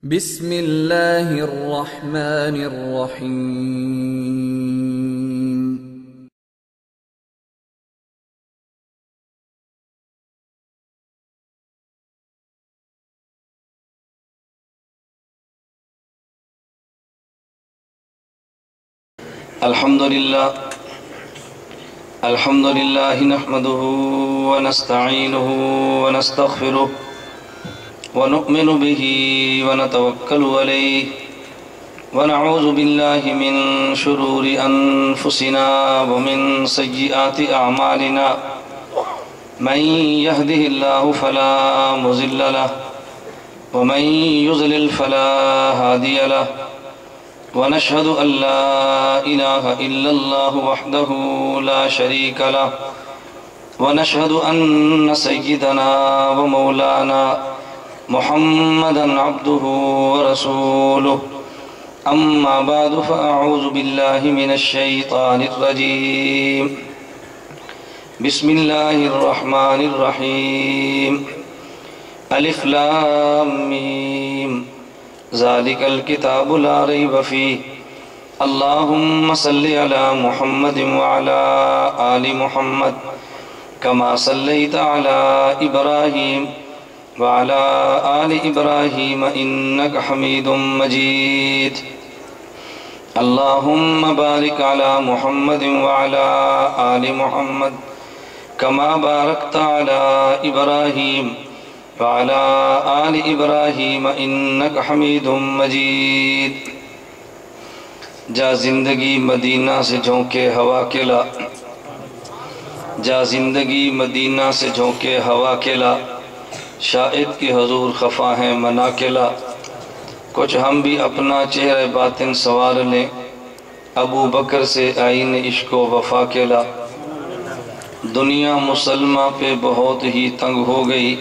بسم اللہ الرحمن الرحیم۔ الحمد للہ نحمده ونستعینه ونستغفره ونؤمن به ونتوکل علیہ ونعوذ باللہ من شرور انفسنا ومن سیئات اعمالنا من يهده اللہ فلا مضل له ومن يضلل فلا هادی له ونشهد أن لا إله إلا الله وحده لا شريك له ونشهد أن سيدنا ومولانا محمدا عبده ورسوله أما بعد فأعوذ بالله من الشيطان الرجيم بسم الله الرحمن الرحيم ألف لام ميم ذالک الکتاب لا ریب فیہ اللہم صلی علی محمد وعلی آل محمد کما صلیت علی ابراہیم وعلی آل ابراہیم انک حمید مجید اللہم بارک علی محمد وعلی آل محمد کما بارکت علی ابراہیم وعلى آل ابراہیم انک حمید مجید جا زندگی مدینہ سے جھونکے ہوا کلا جا زندگی مدینہ سے جھونکے ہوا کلا شاہد کی حضور خفا ہیں منا کلا کچھ ہم بھی اپنا چہرہ باطن سوار لیں ابو بکر سے آئین عشق و وفا کلا دنیا مسلمہ پہ بہت ہی تنگ ہو گئی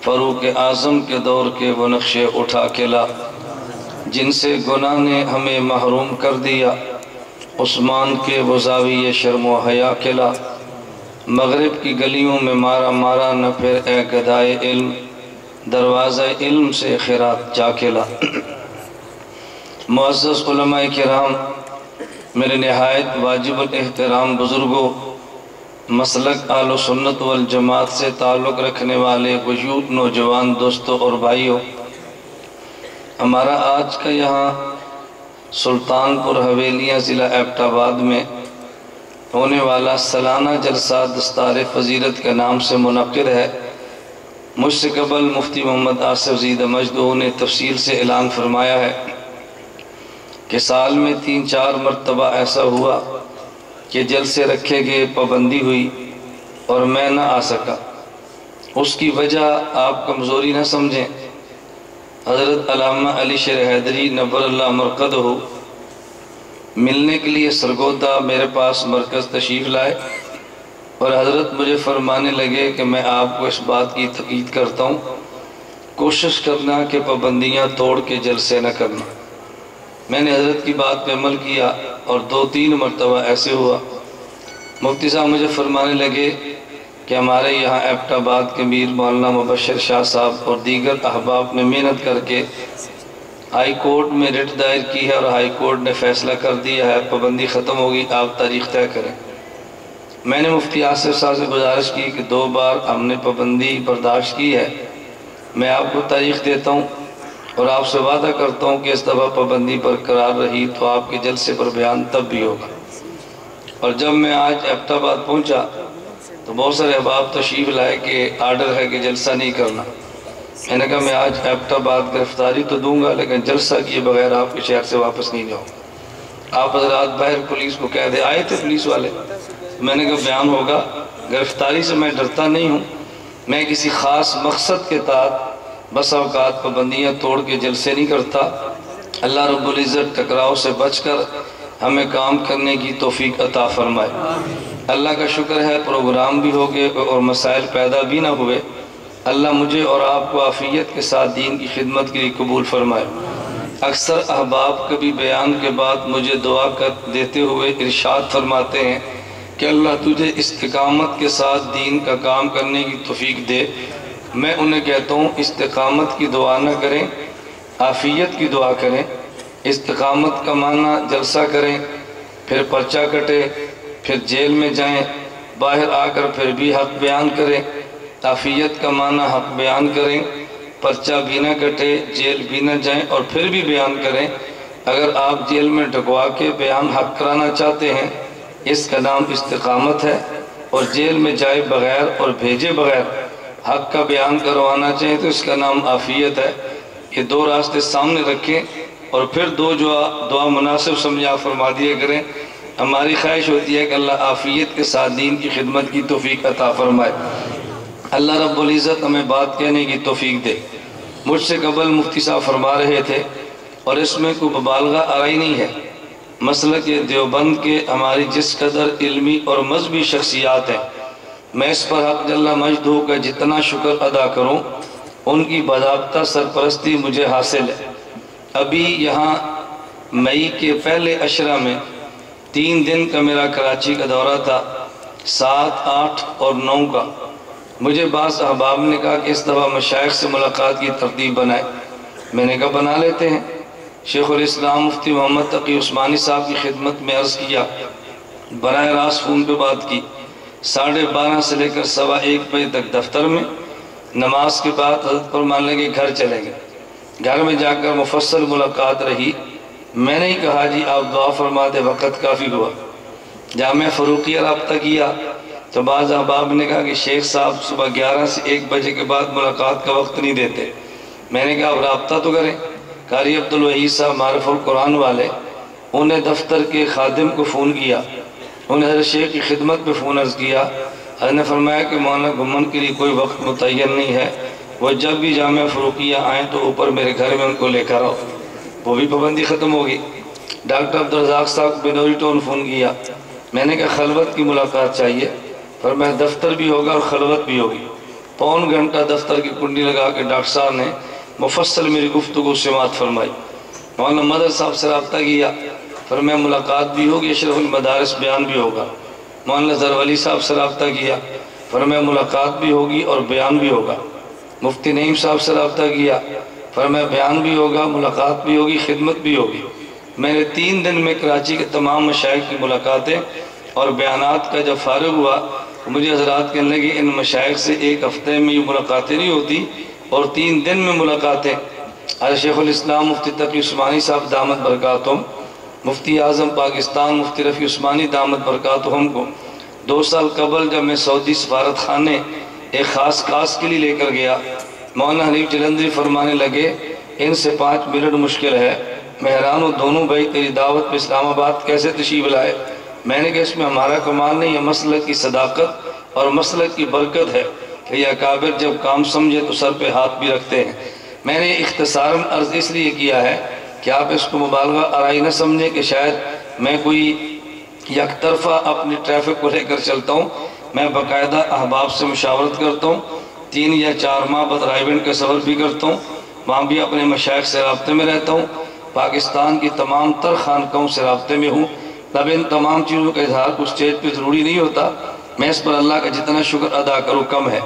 فاروق اعظم کے دور کے وہ نقشے اٹھا کے لا جن سے گناہ نے ہمیں محروم کر دیا عثمان کے وہ زاویہ شرم و حیا کے لا مغرب کی گلیوں میں مارا مارا نہ پھر اے گدائے علم دروازہ علم سے خیرات جا کے لا معزز علماء کرام میرے نہایت واجب الاحترام بزرگوں مسلک اہل سنت والجماعت سے تعلق رکھنے والے وجود نوجوان دوستوں اور بھائیوں ہمارا آج کا یہاں سلطان پور حویلیاں ضلع ایبٹ آباد میں ہونے والا سالانہ جلسہ دستار فضیلت کے نام سے منعقد ہے مجھ سے قبل مفتی محمد آصف زید مجدو نے تفصیل سے اعلان فرمایا ہے کہ سال میں 3-4 مرتبہ ایسا ہوا کہ جلسے رکھے گئے پابندی ہوئی اور میں نہ آ سکا اس کی وجہ آپ کمزوری نہ سمجھیں حضرت علامہ علی شیر حیدری نبر اللہ مرقدہ ملنے کے لیے سرگودا میرے پاس مرکز تشریف لائے اور حضرت مجھے فرمانے لگے کہ میں آپ کو اس بات کی تاکید کرتا ہوں کوشش کرنا کہ پابندیاں توڑ کے جلسے نہ کرنا میں نے حضرت کی بات پہ عمل کیا اور 2-3 مرتبہ ایسے ہوا مفتی صاحب مجھے فرمانے لگے کہ ہمارے یہاں ایبٹ آباد کے میر مولانا مبشر شاہ صاحب اور دیگر احباب نے محنت کر کے ہائی کورٹ میں رٹ دائر کی ہے اور ہائی کورٹ نے فیصلہ کر دیا ہے پابندی ختم ہوگی آپ تاریخ طے کریں میں نے مفتی آصف صاحب سے گزارش کی کہ 2 بار ہم نے پابندی برداشت کی ہے میں آپ کو تاریخ دیتا ہوں اور آپ سے وعدہ کرتا ہوں کہ اس دفعہ پابندی برقرار رہی تو آپ کے جلسے پر بیان تب بھی ہوگا اور جب میں آج ایبٹ آباد پہنچا تو بہت سارے احباب تشریف لائے کہ آرڈر ہے کہ جلسہ نہیں کرنا میں نے کہا میں آج ایبٹ آباد گرفتاری تو دوں گا لیکن جلسہ کیے بغیر آپ کے شہر سے واپس نہیں جاؤں آپ حضرات باہر پولیس کو کہہ دے آئے تھے پولیس والے میں نے کہا بیان ہوگا گرفتاری سے میں ڈرتا نہیں ہوں میں کسی خاص مقصد کے تحت بس اوقات پابندیاں توڑ کے جلسے نہیں کرتا اللہ رب العزت ٹکراؤ سے بچ کر ہمیں کام کرنے کی توفیق عطا فرمائے اللہ کا شکر ہے پروگرام بھی ہو گئے اور مسائل پیدا بھی نہ ہوئے اللہ مجھے اور آپ کو عافیت کے ساتھ دین کی خدمت کے لیے قبول فرمائے اکثر احباب کبھی بیان کے بعد مجھے دعا کر دیتے ہوئے ارشاد فرماتے ہیں کہ اللہ تجھے استقامت کے ساتھ دین کا کام کرنے کی توفیق دے میں انہیں کہتا ہوں استقامت کی دعا نہ کریں عافیت کی دعا کریں، استقامت کا معنی جلسہ کریں، پھر پرچہ کٹے، پھر جیل میں جائیں، باہر آ کر پھر بھی حق بیان کریں۔ عافیت کا معنی حق بیان کریں، پرچہ بھی نہ کٹے، جیل بھی نہ جائیں اور پھر بھی بیان کریں۔ اگر آپ جیل میں ڈھکوا کے بیان حق کرانا چاہتے ہیں، اس کا نام استقامت ہے، اور جیل میں جائے بغیر اور بھیجے بغیر حق کا بیان کروانا چاہیں تو اس کا نام عافیت ہے۔ یہ دو راستے سامنے رکھیں اور پھر دو جو دعا مناسب سمجھا فرما دیا کریں۔ ہماری خواہش ہوتی ہے کہ اللہ عافیت کے ساتھ دین کی خدمت کی توفیق عطا فرمائے۔ اللہ رب العزت ہمیں بات کہنے کی توفیق دے۔ مجھ سے قبل مفتی صاحب فرما رہے تھے، اور اس میں کوئی مبالغہ آرائی نہیں ہے، مسلک دیوبند کے ہماری جس قدر علمی اور مذہبی شخصیات ہیں، میں اس پر حق جل مجدہ کا جتنا شکر ادا کروں ان کی باضابطہ سرپرستی مجھے حاصل ہے۔ ابھی یہاں مئی کے پہلے عشرہ میں 3 دن کا میرا کراچی کا دورہ تھا، 7، 8 اور 9 کا۔ مجھے بعض احباب نے کہا کہ اس دفعہ مشائخ سے ملاقات کی ترتیب بنائے۔ میں نے کہا بنا لیتے ہیں۔ شیخ الاسلام مفتی محمد تقی عثمانی صاحب کی خدمت میں عرض کیا، براہ راست فون پہ بات کی، 12:30 سے لے کر 1:15 بجے تک دفتر میں، نماز کے بعد حضرت فرمان لگے گھر چلیں گے۔ گھر میں جا کر مفصل ملاقات رہی۔ میں نے ہی کہا جی آپ دعا فرما دے، وقت کافی ہوا۔ جامعہ فروقیہ رابطہ کیا تو بعض احباب نے کہا کہ شیخ صاحب صبح 11 سے 1 بجے کے بعد ملاقات کا وقت نہیں دیتے۔ میں نے کہا اب رابطہ تو کریں۔ قاری عبدالوحید صاحب معرف القرآن والے، انہیں دفتر کے خادم کو فون کیا، انہیں حضرت شیخ کی خدمت پہ فون عرض کیا۔ حضرت نے فرمایا کہ مولانا گمن کے لیے کوئی وقت متعین نہیں ہے، وہ جب بھی جامعہ فروقیہ آئیں تو اوپر میرے گھر میں ان کو لے کر آؤ۔ وہ بھی پابندی ختم ہوگی۔ ڈاکٹر عبدالرزاق صاحب بنوری ٹون فون کیا، میں نے کہا خلوت کی ملاقات چاہیے، فرمایا دفتر بھی ہوگا اور خلوت بھی ہوگی۔ پون گھنٹہ دفتر کی کنڈی لگا کے ڈاکٹر صاحب نے مفصل میری گفتگو سماعت فرمائی۔ مولانا مدر صاحب سے رابطہ کیا، فرمایا ملاقات بھی ہوگی، اشرف المدارس بیان بھی ہوگا۔ مولانا ظہر ولی صاحب سے رابطہ کیا، فرمایا ملاقات بھی ہوگی اور بیان بھی ہوگا۔ مفتی نعیم صاحب سے رابطہ کیا، فرمایا بیان بھی ہوگا، ملاقات بھی ہوگی، خدمت بھی ہوگی۔ میں نے 3 دن میں کراچی کے تمام مشائخ کی ملاقاتیں اور بیانات کا جب فارغ ہوا تو مجھے حضرات کہنے لگے ان مشائخ سے 1 ہفتے میں یہ ملاقاتیں نہیں ہوتی اور 3 دن میں ملاقاتیں۔ حضرت شیخ الاسلام مفتی تقی عثمانی صاحب دامت برکاتہم، مفتی اعظم پاکستان مفتی رفیع عثمانی دامت برکاتہم کو 2 سال قبل جب میں سعودی سفارت خانے ایک خاص کاس کے لیے لے کر گیا، مولانا حنیف جلندری فرمانے لگے ان سے 5 منٹ مشکل ہے، میں حیران ہوں دونوں بھائی تیری دعوت پہ اسلام آباد کیسے تشریف لائے؟ میں نے کہا اس میں ہمارا کمال نہیں، یہ مسلک کی صداقت اور مسلک کی برکت ہے کہ یہ اکابر جب کام سمجھے تو سر پہ ہاتھ بھی رکھتے ہیں۔ میں نے اختصاراً عرض اس لیے کیا ہے کہ آپ اس کو مبالغہ آرائی نہ سمجھیں کہ شاید میں کوئی یک طرفہ اپنی ٹریفک کو لے کر چلتا ہوں۔ میں باقاعدہ احباب سے مشاورت کرتا ہوں، 3 یا 4 ماہ بعد رائیونڈ کا سفر بھی کرتا ہوں، وہاں بھی اپنے مشائخ سے رابطے میں رہتا ہوں، پاکستان کی تمام تر خانقاہوں سے رابطے میں ہوں۔ اب ان تمام چیزوں کا اظہار کو اسٹیج پہ ضروری نہیں ہوتا، میں اس پر اللہ کا جتنا شکر ادا کروں کم ہے۔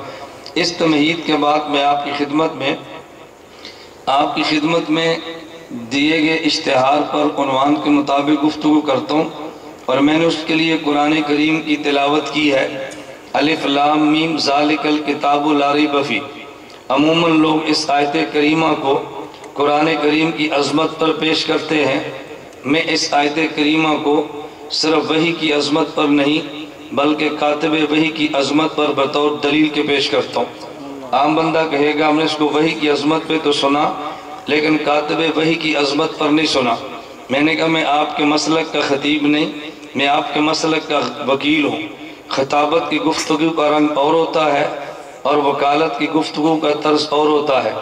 اس تمہید کے بعد میں آپ کی خدمت میں دیے گئے اشتہار پر عنوان کے مطابق گفتگو کرتا ہوں، اور میں نے اس کے لیے قرآن کریم کی تلاوت کی ہے، الف لام میم ذالک الکتاب لا ریب فیہ۔ عموماً لوگ اس آیت کریمہ کو قرآن کریم کی عظمت پر پیش کرتے ہیں، میں اس آیت کریمہ کو صرف وحی کی عظمت پر نہیں بلکہ کاتب وحی کی عظمت پر بطور دلیل کے پیش کرتا ہوں۔ عام بندہ کہے گا ہم نے اس کو وحی کی عظمت پہ تو سنا لیکن کاتب وحی کی عظمت پر نہیں سنا۔ میں نے کہا میں آپ کے مسلک کا خطیب نہیں، میں آپ کے مسلک کا وکیل ہوں۔ خطابت کی گفتگو کا رنگ اور ہوتا ہے اور وکالت کی گفتگو کا طرز اور ہوتا ہے۔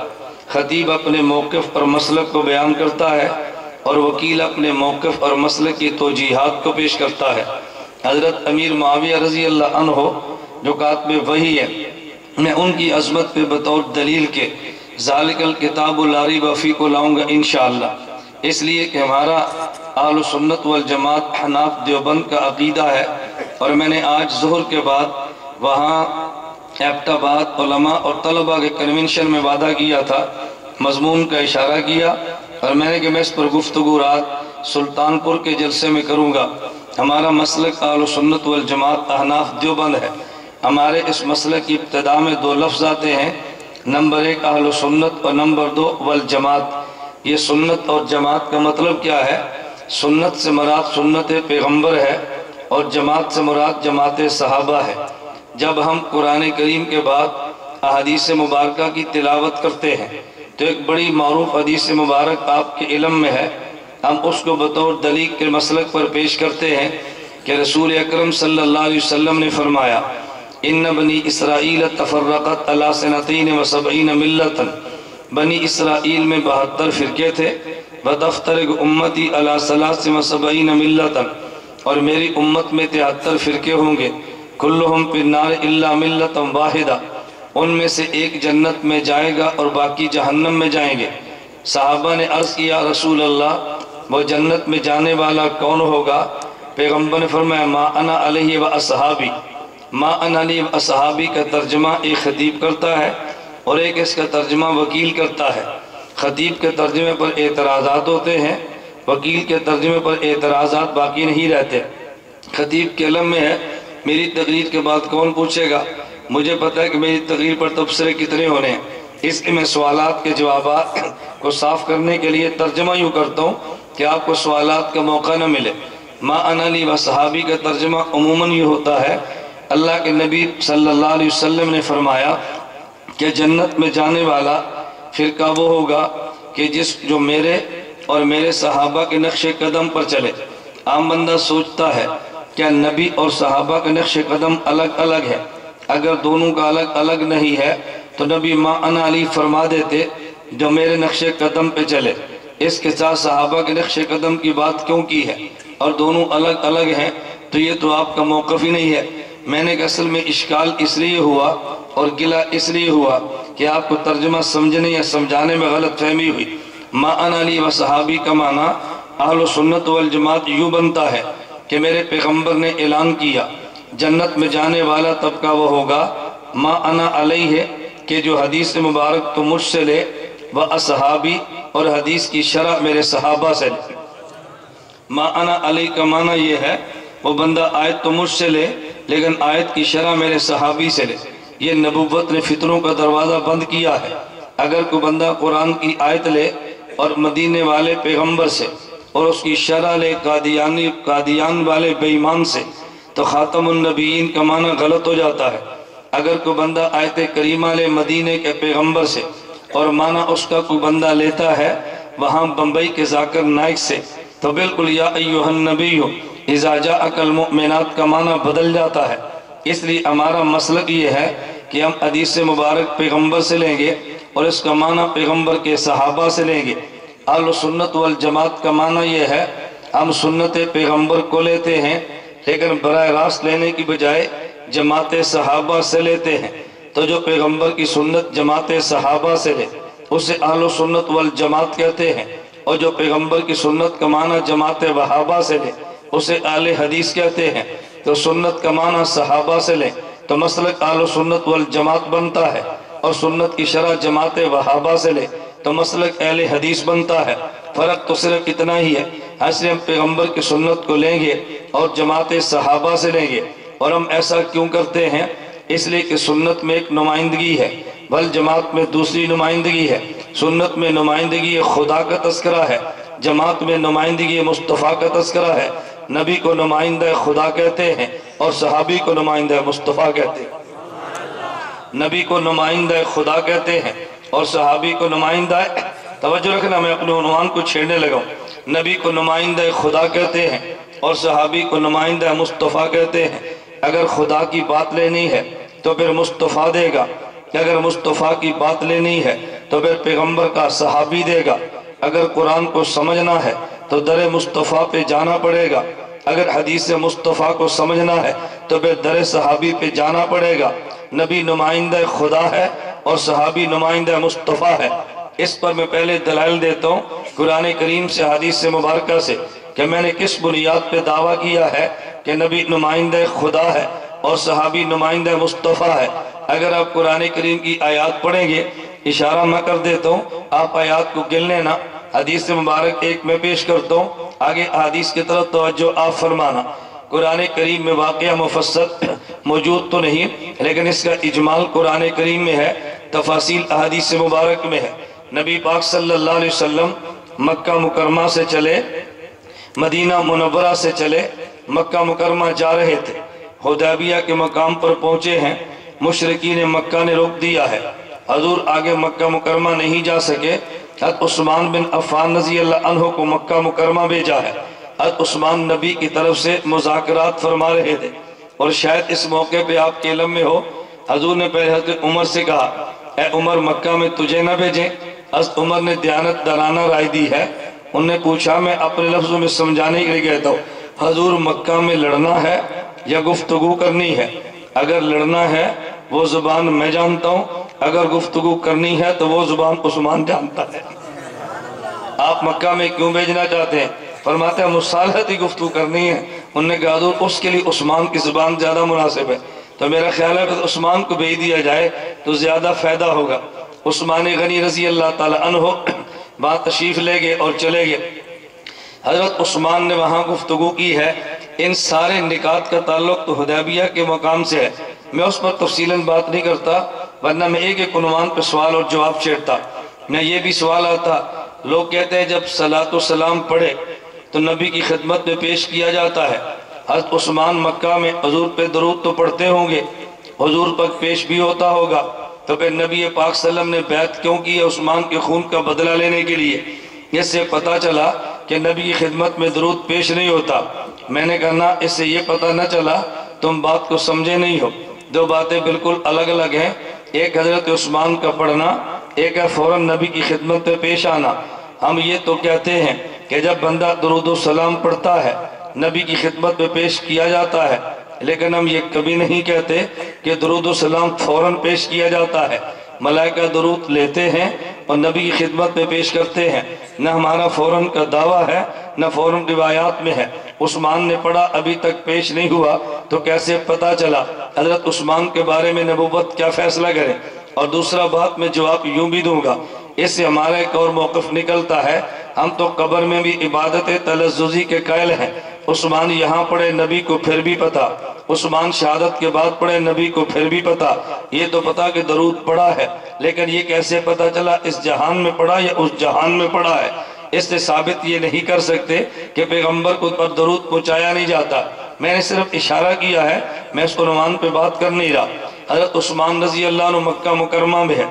خطیب اپنے موقف پر مسلک کو بیان کرتا ہے اور وکیل اپنے موقف اور مسلک کی توجیحات کو پیش کرتا ہے۔ حضرت امیر معاویہ رضی اللہ عنہ جو کاتب وحی ہے، میں ان کی عظمت پہ بطور دلیل کے ذالک الکتاب لا ریب فیہ کو لاؤں گا انشاءاللہ، اس لیے کہ ہمارا اہل سنت والجماعت حناف دیوبند کا عقیدہ ہے۔ اور میں نے آج ظہر کے بعد وہاں ایبٹ آباد علماء اور طلباء کے کنونشن میں وعدہ کیا تھا مضمون کا اشارہ کیا اور میں نے کہ میں اس پر گفتگو رات سلطان پور کے جلسے میں کروں گا۔ ہمارا مسلک اہل سنت والجماعت احناف دیوبند ہے۔ ہمارے اس مسلک کی ابتدا میں دو لفظ آتے ہیں، نمبر 1 اہل سنت اور نمبر 2 والجماعت۔ یہ سنت اور جماعت کا مطلب کیا ہے؟ سنت سے مراد سنت پیغمبر ہے اور جماعت سے مراد جماعت صحابہ ہے۔ جب ہم قرآن کریم کے بعد احادیث مبارکہ کی تلاوت کرتے ہیں تو ایک بڑی معروف حدیث مبارک آپ کے علم میں ہے، ہم اس کو بطور دلیل کے مسلک پر پیش کرتے ہیں کہ رسول اکرم صلی اللہ علیہ وسلم نے فرمایا ان بنی اسرائیل تفرقت علی سنتین و سبعین ملتا، بنی اسرائیل میں 72 فرقے تھے، وتفترق امتی علی ثلاث و سبعین ملتا، اور میری امت میں 73 فرقے ہوں گے، کلہم فی النار الا ملتا واحدہ، ان میں سے ایک جنت میں جائے گا اور باقی جہنم میں جائیں گے۔ صحابہ نے عرض کیا رسول اللہ وہ جنت میں جانے والا کون ہوگا؟ پیغمبر نے فرمایا ما انا علیہ و اصحابی۔ ما انا علیہ و اصحابی کا ترجمہ ایک خطیب کرتا ہے اور ایک اس کا ترجمہ وکیل کرتا ہے۔ خطیب کے ترجمے پر اعتراضات ہوتے ہیں، وکیل کے ترجمے پر اعتراضات باقی نہیں رہتے۔ خطیب کے علم میں ہے میری تقریر کے بعد کون پوچھے گا، مجھے پتہ ہے کہ میری تقریر پر تبصرے کتنے ہونے ہیں، اس لیے میں سوالات کے جوابات کو صاف کرنے کے لیے ترجمہ یوں کرتا ہوں کہ آپ کو سوالات کا موقع نہ ملے۔ ما انا علی و صحابی کا ترجمہ عموماً یہ ہوتا ہے اللہ کے نبی صلی اللہ علیہ وسلم نے فرمایا کہ جنت میں جانے والا فرقہ وہ ہوگا کہ جو میرے اور میرے صحابہ کے نقش قدم پر چلے۔ عام بندہ سوچتا ہے کیا نبی اور صحابہ کے نقش قدم الگ الگ ہے؟ اگر دونوں کا الگ الگ نہیں ہے تو نبی ما انا علی فرما دیتے جو میرے نقش قدم پہ چلے۔ اس کے ساتھ صحابہ کے نقش قدم کی بات کیوں کی ہے؟ اور دونوں الگ الگ ہیں تو یہ تو آپ کا موقف ہی نہیں ہے۔ میں نے کہ اصل میں اشکال اس لیے ہوا اور گلہ اس لیے ہوا کہ آپ کو ترجمہ سمجھنے یا سمجھانے میں غلط فہمی ہوئی۔ ما انا علی و صحابی کا معنی اہل سنت والجماعت یوں بنتا ہے کہ میرے پیغمبر نے اعلان کیا جنت میں جانے والا طبقہ وہ ہوگا ما انا علیہ کہ جو حدیث مبارک تو مجھ سے لے و اصحابی اور حدیث کی شرح میرے صحابہ سے لے۔ ما انا علیہ کا معنی یہ ہے وہ بندہ آیت تو مجھ سے لے لیکن آیت کی شرح میرے صحابی سے لے۔ یہ نبوت نے فتنوں کا دروازہ بند کیا ہے۔ اگر کوئی بندہ قرآن کی آیت لے اور مدینے والے پیغمبر سے اور اس کی شرح لے قادیان والے بے ایمان سے تو خاتم النبیین کا معنی غلط ہو جاتا ہے۔ اگر کوئی بندہ آیت کریمہ لے مدینے کے پیغمبر سے اور معنی اس کا کوئی بندہ لیتا ہے وہاں بمبئی کے ذاکر نائک سے تو بالکل یا ایوہ النبی اذا جاءک المؤمنات کا معنی بدل جاتا ہے۔ اس لیے ہمارا مسلک یہ ہے کہ ہم حدیث مبارک پیغمبر سے لیں گے اور اس کا معنی پیغمبر کے صحابہ سے لیں گے۔ اہل سنت والجماعت کا معنی یہ ہے ہم سنت پیغمبر کو لیتے ہیں لیکن براہ راست لینے کی بجائے جماعت صحابہ سے لیتے ہیں۔ تو جو پیغمبر کی سنت جماعت صحابہ سے لے اسے اہل سنت والجماعت کہتے ہیں، اور جو پیغمبر کی سنت کا معنی جماعت وہابہ سے لے اسے اہل حدیث کہتے ہیں۔ تو سنت کا معنی صحابہ سے لے تو مسلک اہل سنت والجماعت بنتا ہے، اور سنت کی شرح جماعت وہابہ سے لے تو مسلک اہل حدیث بنتا ہے۔ فرق تو صرف اتنا ہی ہے، اس لیے ہم پیغمبر کی سنت کو لیں گے اور جماعت صحابہ سے لیں گے۔ اور ہم ایسا کیوں کرتے ہیں؟ اس لیے کہ سنت میں ایک نمائندگی ہے بل جماعت میں دوسری نمائندگی ہے۔ سنت میں نمائندگی خدا کا تذکرہ ہے، جماعت میں نمائندگی مصطفیٰ کا تذکرہ ہے۔ نبی کو نمائندہ خدا کہتے ہیں اور صحابی کو نمائندہ مصطفیٰ کہتے ہیں۔ نبی کو نمائندہ خدا کہتے ہیں اور صحابی کو نمائندہ، توجہ رکھنا میں اپنے عنوان کو چھیڑنے لگا ہوں، نبی کو نمائندہ خدا کہتے ہیں اور صحابی کو نمائندہ مصطفیٰ کہتے ہیں۔ اگر خدا کی بات لینی ہے تو پھر مصطفیٰ دے گا، اگر مصطفیٰ کی بات لینی ہے تو پھر پیغمبر کا صحابی دے گا۔ اگر قرآن کو سمجھنا ہے تو در مصطفیٰ پہ جانا پڑے گا، اگر حدیث مصطفیٰ کو سمجھنا ہے تو پھر در صحابی پہ جانا پڑے گا۔ نبی نمائندہ خدا ہے اور صحابی نمائندہ مصطفیٰ ہے۔ اس پر میں پہلے دلائل دیتا ہوں قرآن کریم سے، حدیث مبارکہ سے، کہ میں نے کس بنیاد پہ دعویٰ کیا ہے کہ نبی نمائندہ خدا ہے اور صحابی نمائندہ مصطفیٰ ہے۔ اگر آپ قرآن کریم کی آیات پڑھیں گے، اشارہ میں کر دیتا ہوں، آپ آیات کو گن لینا، حدیث مبارک ایک میں پیش کرتا ہوں، آگے حدیث کی طرف توجہ آپ فرمانا۔ قرآن کریم میں واقعہ مفصل موجود تو نہیں، لیکن اس کا اجمال قرآن کریم میں ہے، تفاصیل احادیث مبارک میں ہے۔ نبی پاک صلی اللہ علیہ وسلم مکہ مکرمہ سے چلے، مدینہ منورہ سے چلے، مکہ مکرمہ جا رہے تھے، حدیبیہ کے مقام پر پہنچے ہیں، مشرکین مکہ نے روک دیا ہے، حضور آگے مکہ مکرمہ نہیں جا سکے، حضرت عثمان بن عفان رضی اللہ عنہ کو مکہ مکرمہ بھیجا ہے۔ حضرت عثمان نبی کی طرف سے مذاکرات فرما رہے تھے، اور شاید اس موقع پہ آپ کے علم میں ہو، حضور نے پہلے حضرت عمر سے کہا، اے عمر مکہ میں تجھے نہ بھیجیں۔ حضرت عمر نے دیانت دارانہ رائے دی ہے، انہوں نے پوچھا، میں اپنے لفظوں میں سمجھانے کے لیے کہتا ہوں، حضور مکہ میں لڑنا ہے یا گفتگو کرنی ہے؟ اگر لڑنا ہے وہ زبان میں جانتا ہوں، اگر گفتگو کرنی ہے تو وہ زبان عثمان جانتا ہے۔ آپ مکہ میں کیوں بھیجنا چاہتے ہیں؟ فرماتے ہیں مصالحت کی گفتگو کرنی ہے۔ انہوں نے کہا حضور اس کے لیے عثمان کی زبان زیادہ مناسب ہے، تو میرا خیال ہے کہ عثمان کو بھیج دیا جائے تو زیادہ فائدہ ہوگا۔ عثمان غنی رضی اللہ تعالی عنہ وہاں تشریف لے گئے اور چلے گئے۔ حضرت عثمان نے وہاں گفتگو کی ہے۔ ان سارے نکات کا تعلق تو حدیبیہ کے مقام سے ہے، میں اس پر تفصیلاً بات نہیں کرتا، ورنہ میں ایک ایک عنوان پہ سوال اور جواب چھیڑتا۔ میں یہ بھی سوال آتا، لوگ کہتے ہیں جب صلاۃ و سلام پڑھے تو نبی کی خدمت میں پیش کیا جاتا ہے، حضرت عثمان مکہ میں حضور پہ درود تو پڑھتے ہوں گے، حضور پر پیش بھی ہوتا ہوگا، تو پھر نبی پاک صلی اللہ علیہ وسلم نے بیعت کیوں کی ہے عثمان کے خون کا بدلہ لینے کے لیے؟ اس سے پتہ چلا کہ نبی کی خدمت میں درود پیش نہیں ہوتا۔ میں نے کہا اس سے یہ پتہ نہ چلا تم بات کو سمجھے نہیں ہو، دو باتیں بالکل الگ الگ ہیں، ایک حضرت عثمان کا پڑھنا، ایک ہے فوراً نبی کی خدمت میں پیش آنا۔ ہم یہ تو کہتے ہیں کہ جب بندہ درود و سلام پڑھتا ہے نبی کی خدمت میں پیش کیا جاتا ہے، لیکن ہم یہ کبھی نہیں کہتے کہ درود و سلام فوراً پیش کیا جاتا ہے۔ ملائکہ درود لیتے ہیں اور نبی کی خدمت میں پیش کرتے ہیں، نہ ہمارا فوراً کا دعویٰ ہے نہ فوراً روایات میں ہے۔ عثمان نے پڑھا ابھی تک پیش نہیں ہوا تو کیسے پتہ چلا؟ حضرت عثمان کے بارے میں نبوت کیا فیصلہ کرے؟ اور دوسرا بات میں جواب یوں بھی دوں گا، اس سے ہمارا ایک اور موقف نکلتا ہے، ہم تو قبر میں بھی عبادت تلذذی کے قائل ہیں۔ عثمان یہاں پڑھے نبی کو پھر بھی پتا، عثمان شہادت کے بعد پڑھے نبی کو پھر بھی پتا، یہ تو پتا کہ درود پڑھا ہے، لیکن یہ کیسے پتا چلا اس جہان میں پڑھا یا اس جہان میں پڑھا ہے؟ اس سے ثابت یہ نہیں کر سکتے کہ پیغمبر کو پر درود پہنچایا نہیں جاتا۔ میں نے صرف اشارہ کیا ہے، میں اس عنوان پہ بات کر نہیں رہا۔ حضرت عثمان رضی اللہ عنہ مکہ مکرمہ میں ہے،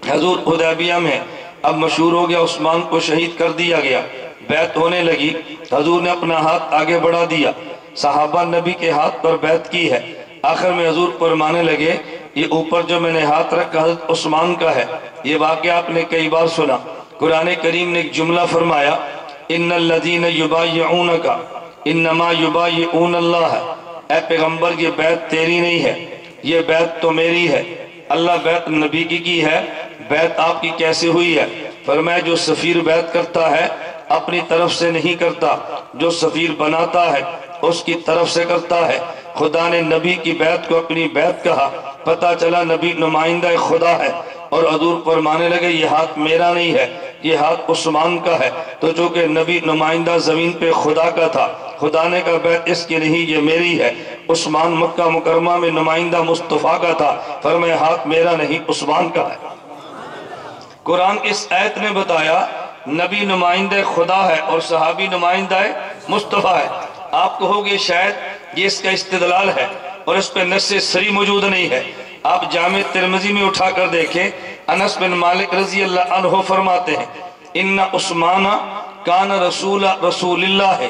حضور حدیبیہ میں ہے، اب مشہور ہو گیا عثمان کو شہید کر دیا گیا، بیعت ہونے لگی، حضور نے اپنا ہاتھ آگے بڑھا دیا، صحابہ نبی کے ہاتھ پر بیعت کی ہے، آخر میں حضور فرمانے لگے یہ اوپر جو میں نے ہاتھ رکھا حضرت عثمان کا ہے۔ یہ واقعہ آپ نے کئی بار سنا، قرآن کریم نے ایک جملہ فرمایا، ان الذین یبایعونک انما یبایعون اللہ، اے پیغمبر یہ بیعت تیری نہیں ہے، یہ بیعت تو میری ہے۔ اللہ بیعت نبی کی ہے، بیعت آپ کی کیسے ہوئی ہے؟ فرمایا جو سفیر بیعت کرتا ہے اپنی طرف سے نہیں کرتا، جو سفیر بناتا ہے اس کی طرف سے کرتا ہے۔ خدا نے نبی کی بیعت کو اپنی بیعت کہا، پتہ چلا نبی نمائندہ خدا ہے، اور حضور فرمانے لگے یہ ہاتھ میرا نہیں ہے، یہ ہاتھ عثمان کا ہے، تو چونکہ نبی نمائندہ زمین پہ خدا کا تھا، خدا نے کہا بیعت اس کی نہیں یہ میری ہے۔ عثمان مکہ مکرمہ میں نمائندہ مصطفیٰ کا تھا، فرمایا ہاتھ میرا نہیں عثمان کا ہے۔ قرآن کی اس آیت نے بتایا نبی نمائندہ خدا ہے اور صحابی نمائندہ مصطفیٰ ہے۔ آپ کہو گے شاید یہ اس کا استدلال ہے اور اس پہ نص صریح موجود نہیں ہے۔ آپ جامع ترمذی میں اٹھا کر دیکھیں، انس بن مالک رضی اللہ عنہ فرماتے ہیں ان عثمان کان رسول اللہ،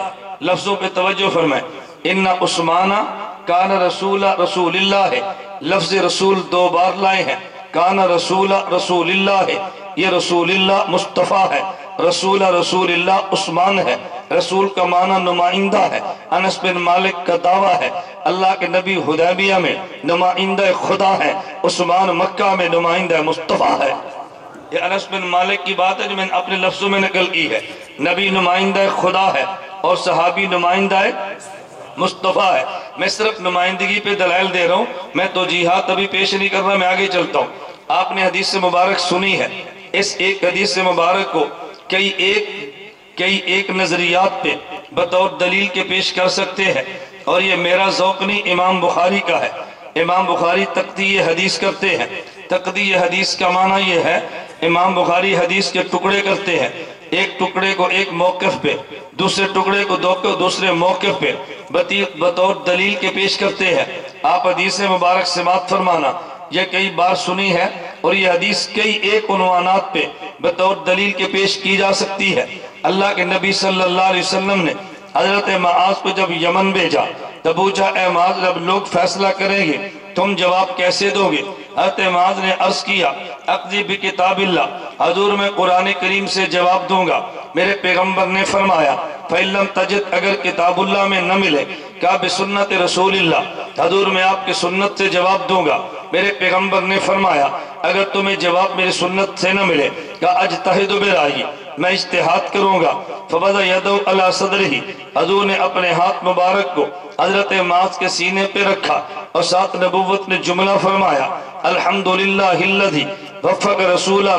لفظوں پہ توجہ فرمائیں، ان عثمان کان رسول اللہ، لفظ رسول دو بار لائے ہیں، کان رسول اللہ، یہ رسول اللہ مصطفیٰ ہے، رسول اللہ عثمان ہے، رسول کا معنی نمائندہ ہے۔ انس بن مالک کا دعویٰ ہے اللہ کے نبی حدیبیہ میں نمائندہ خدا ہے، عثمان مکہ میں نمائندہ مصطفیٰ ہے۔ یہ انس بن مالک کی بات ہے جو میں نے اپنے لفظوں میں نقل کی ہے، نبی نمائندہ خدا ہے اور صحابی نمائندہ مصطفیٰ ہے۔ میں صرف نمائندگی پہ دلائل دے رہا ہوں، میں توجیحات ابھی پیش نہیں کر رہا، میں آگے چلتا ہوں۔ آپ نے حدیث مبارک سنی ہے، اس ایک حدیث مبارک کو کئی ایک نظریات پہ بطور دلیل کے پیش کر سکتے ہیں، اور یہ میرا ذوق نہیں، امام بخاری کا ہے۔ امام بخاری تقدیع حدیث کرتے ہیں۔ تقدیع حدیث کا معنی یہ ہے، امام بخاری حدیث کے ٹکڑے کرتے ہیں، ایک ٹکڑے کو ایک موقف پہ، دوسرے ٹکڑے کو دوسرے موقف پہ بطور دلیل کے پیش کرتے ہیں۔ آپ حدیث مبارک سماعت فرمانا، یہ کئی بار سنی ہے، اور یہ حدیث کئی ایک عنوانات پہ بطور دلیل کے پیش کی جا سکتی ہے۔ اللہ کے نبی صلی اللہ علیہ وسلم نے حضرت معاذ کو جب یمن بھیجا تو پوچھا، اے معاذ جب لوگ فیصلہ کریں گے تم جواب کیسے دو گے؟ حضرت معاذ نے عرض کیا، اقضی بکتاب اللہ، حضور میں قرآن کریم سے جواب دوں گا۔ میرے پیغمبر نے فرمایا، فَإِن لَمْ تَجِدْ اگر کتاب اللہ میں نہ ملے، کہا بسنت رسول اللہ، حضور میں آپ کی سنت سے جواب دوں گا۔ میرے پیغمبر نے فرمایا، اگر تمہیں جواب میری سنت سے نہ ملے، کہا اجتہد برائے، میں اجتہاد کروں گا۔ فَوَضَعَ يَدَهُ عَلَى صَدْرِهِ، حضور نے اپنے ہاتھ مبارک کو حضرت معاذ کے سینے پہ رکھا، اور ساتھ نبوت نے جملہ فرمایا، الحمدللہ الذی وفق رسولہ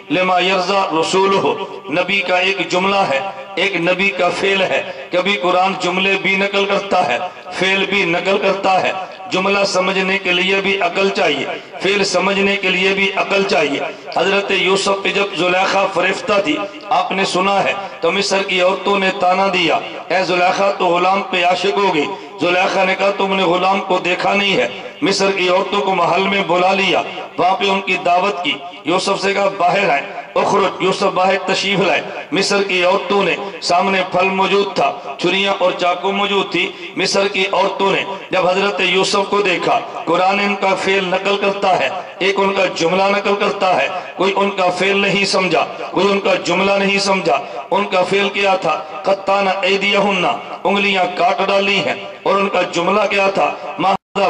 لما یرضی رسولہ۔ نبی کا ایک جملہ ہے، ایک نبی کا فعل ہے۔ کبھی قرآن جملے بھی نقل کرتا ہے، فعل بھی نقل کرتا ہے۔ جملہ سمجھنے کے لیے بھی عقل چاہیے، فعل سمجھنے کے لیے بھی عقل چاہیے۔ حضرت یوسف پہ جب زلیخا فریفتہ تھی، آپ نے سنا ہے، تو مصر کی عورتوں نے تانا دیا، اے زلیخا تو غلام پہ عاشق ہو گئی۔ زلیخا نے کہا، تم نے غلام کو دیکھا نہیں ہے۔ مصر کی عورتوں کو محل میں بلا لیا، وہاں پہ ان کی دعوت کی۔ یوسف سے کہا باہر آئیں، اخرج، یوسف باہر تشریف لائے۔ مصر کی عورتوں نے، سامنے پھل موجود تھا، چھریاں اور چاقو موجود تھی۔ مصر کی عورتوں نے جب حضرت یوسف کو دیکھا، قرآن ان کا فعل نقل کرتا ہے، ایک ان کا جملہ نقل کرتا ہے، کوئی ان کا فعل نہیں سمجھا، کوئی ان کا جملہ نہیں سمجھا۔ ان کا فعل کیا تھا؟ قطعن ایدیہن، انگلیاں کاٹ ڈالی ہیں، اور ان کا جملہ کیا تھا؟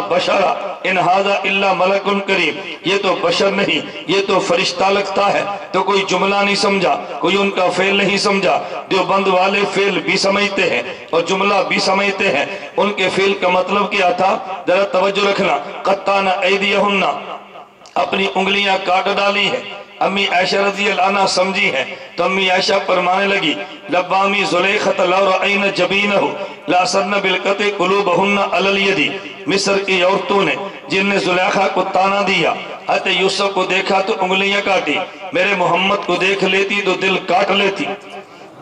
بشرا ان ھذا الا ملک کریم، یہ تو بشر نہیں، یہ تو فرشتہ لگتا ہے۔ تو کوئی جملہ نہیں سمجھا، کوئی ان کا فعل نہیں سمجھا۔ دیوبند والے فعل بھی سمجھتے ہیں اور جملہ بھی سمجھتے ہیں۔ ان کے فعل کا مطلب کیا تھا؟ ذرا توجہ رکھنا، قطعن ایدیہن، اپنی انگلیاں کاٹ ڈالی ہیں۔ امی عائشہ رضی اللہ عنہ سمجھی ہے تو امی عائشہ فرمانے لگی، لبامی زلیخت لو رأین جبینہ لاسرن بالقط قلوبہن علی الید۔ مصر کی عورتوں نے جن نے زلیخا کو تانا دیا، حضرت یوسف کو دیکھا تو انگلیاں کاٹی، میرے محمد کو دیکھ لیتی تو دل کاٹ لیتی،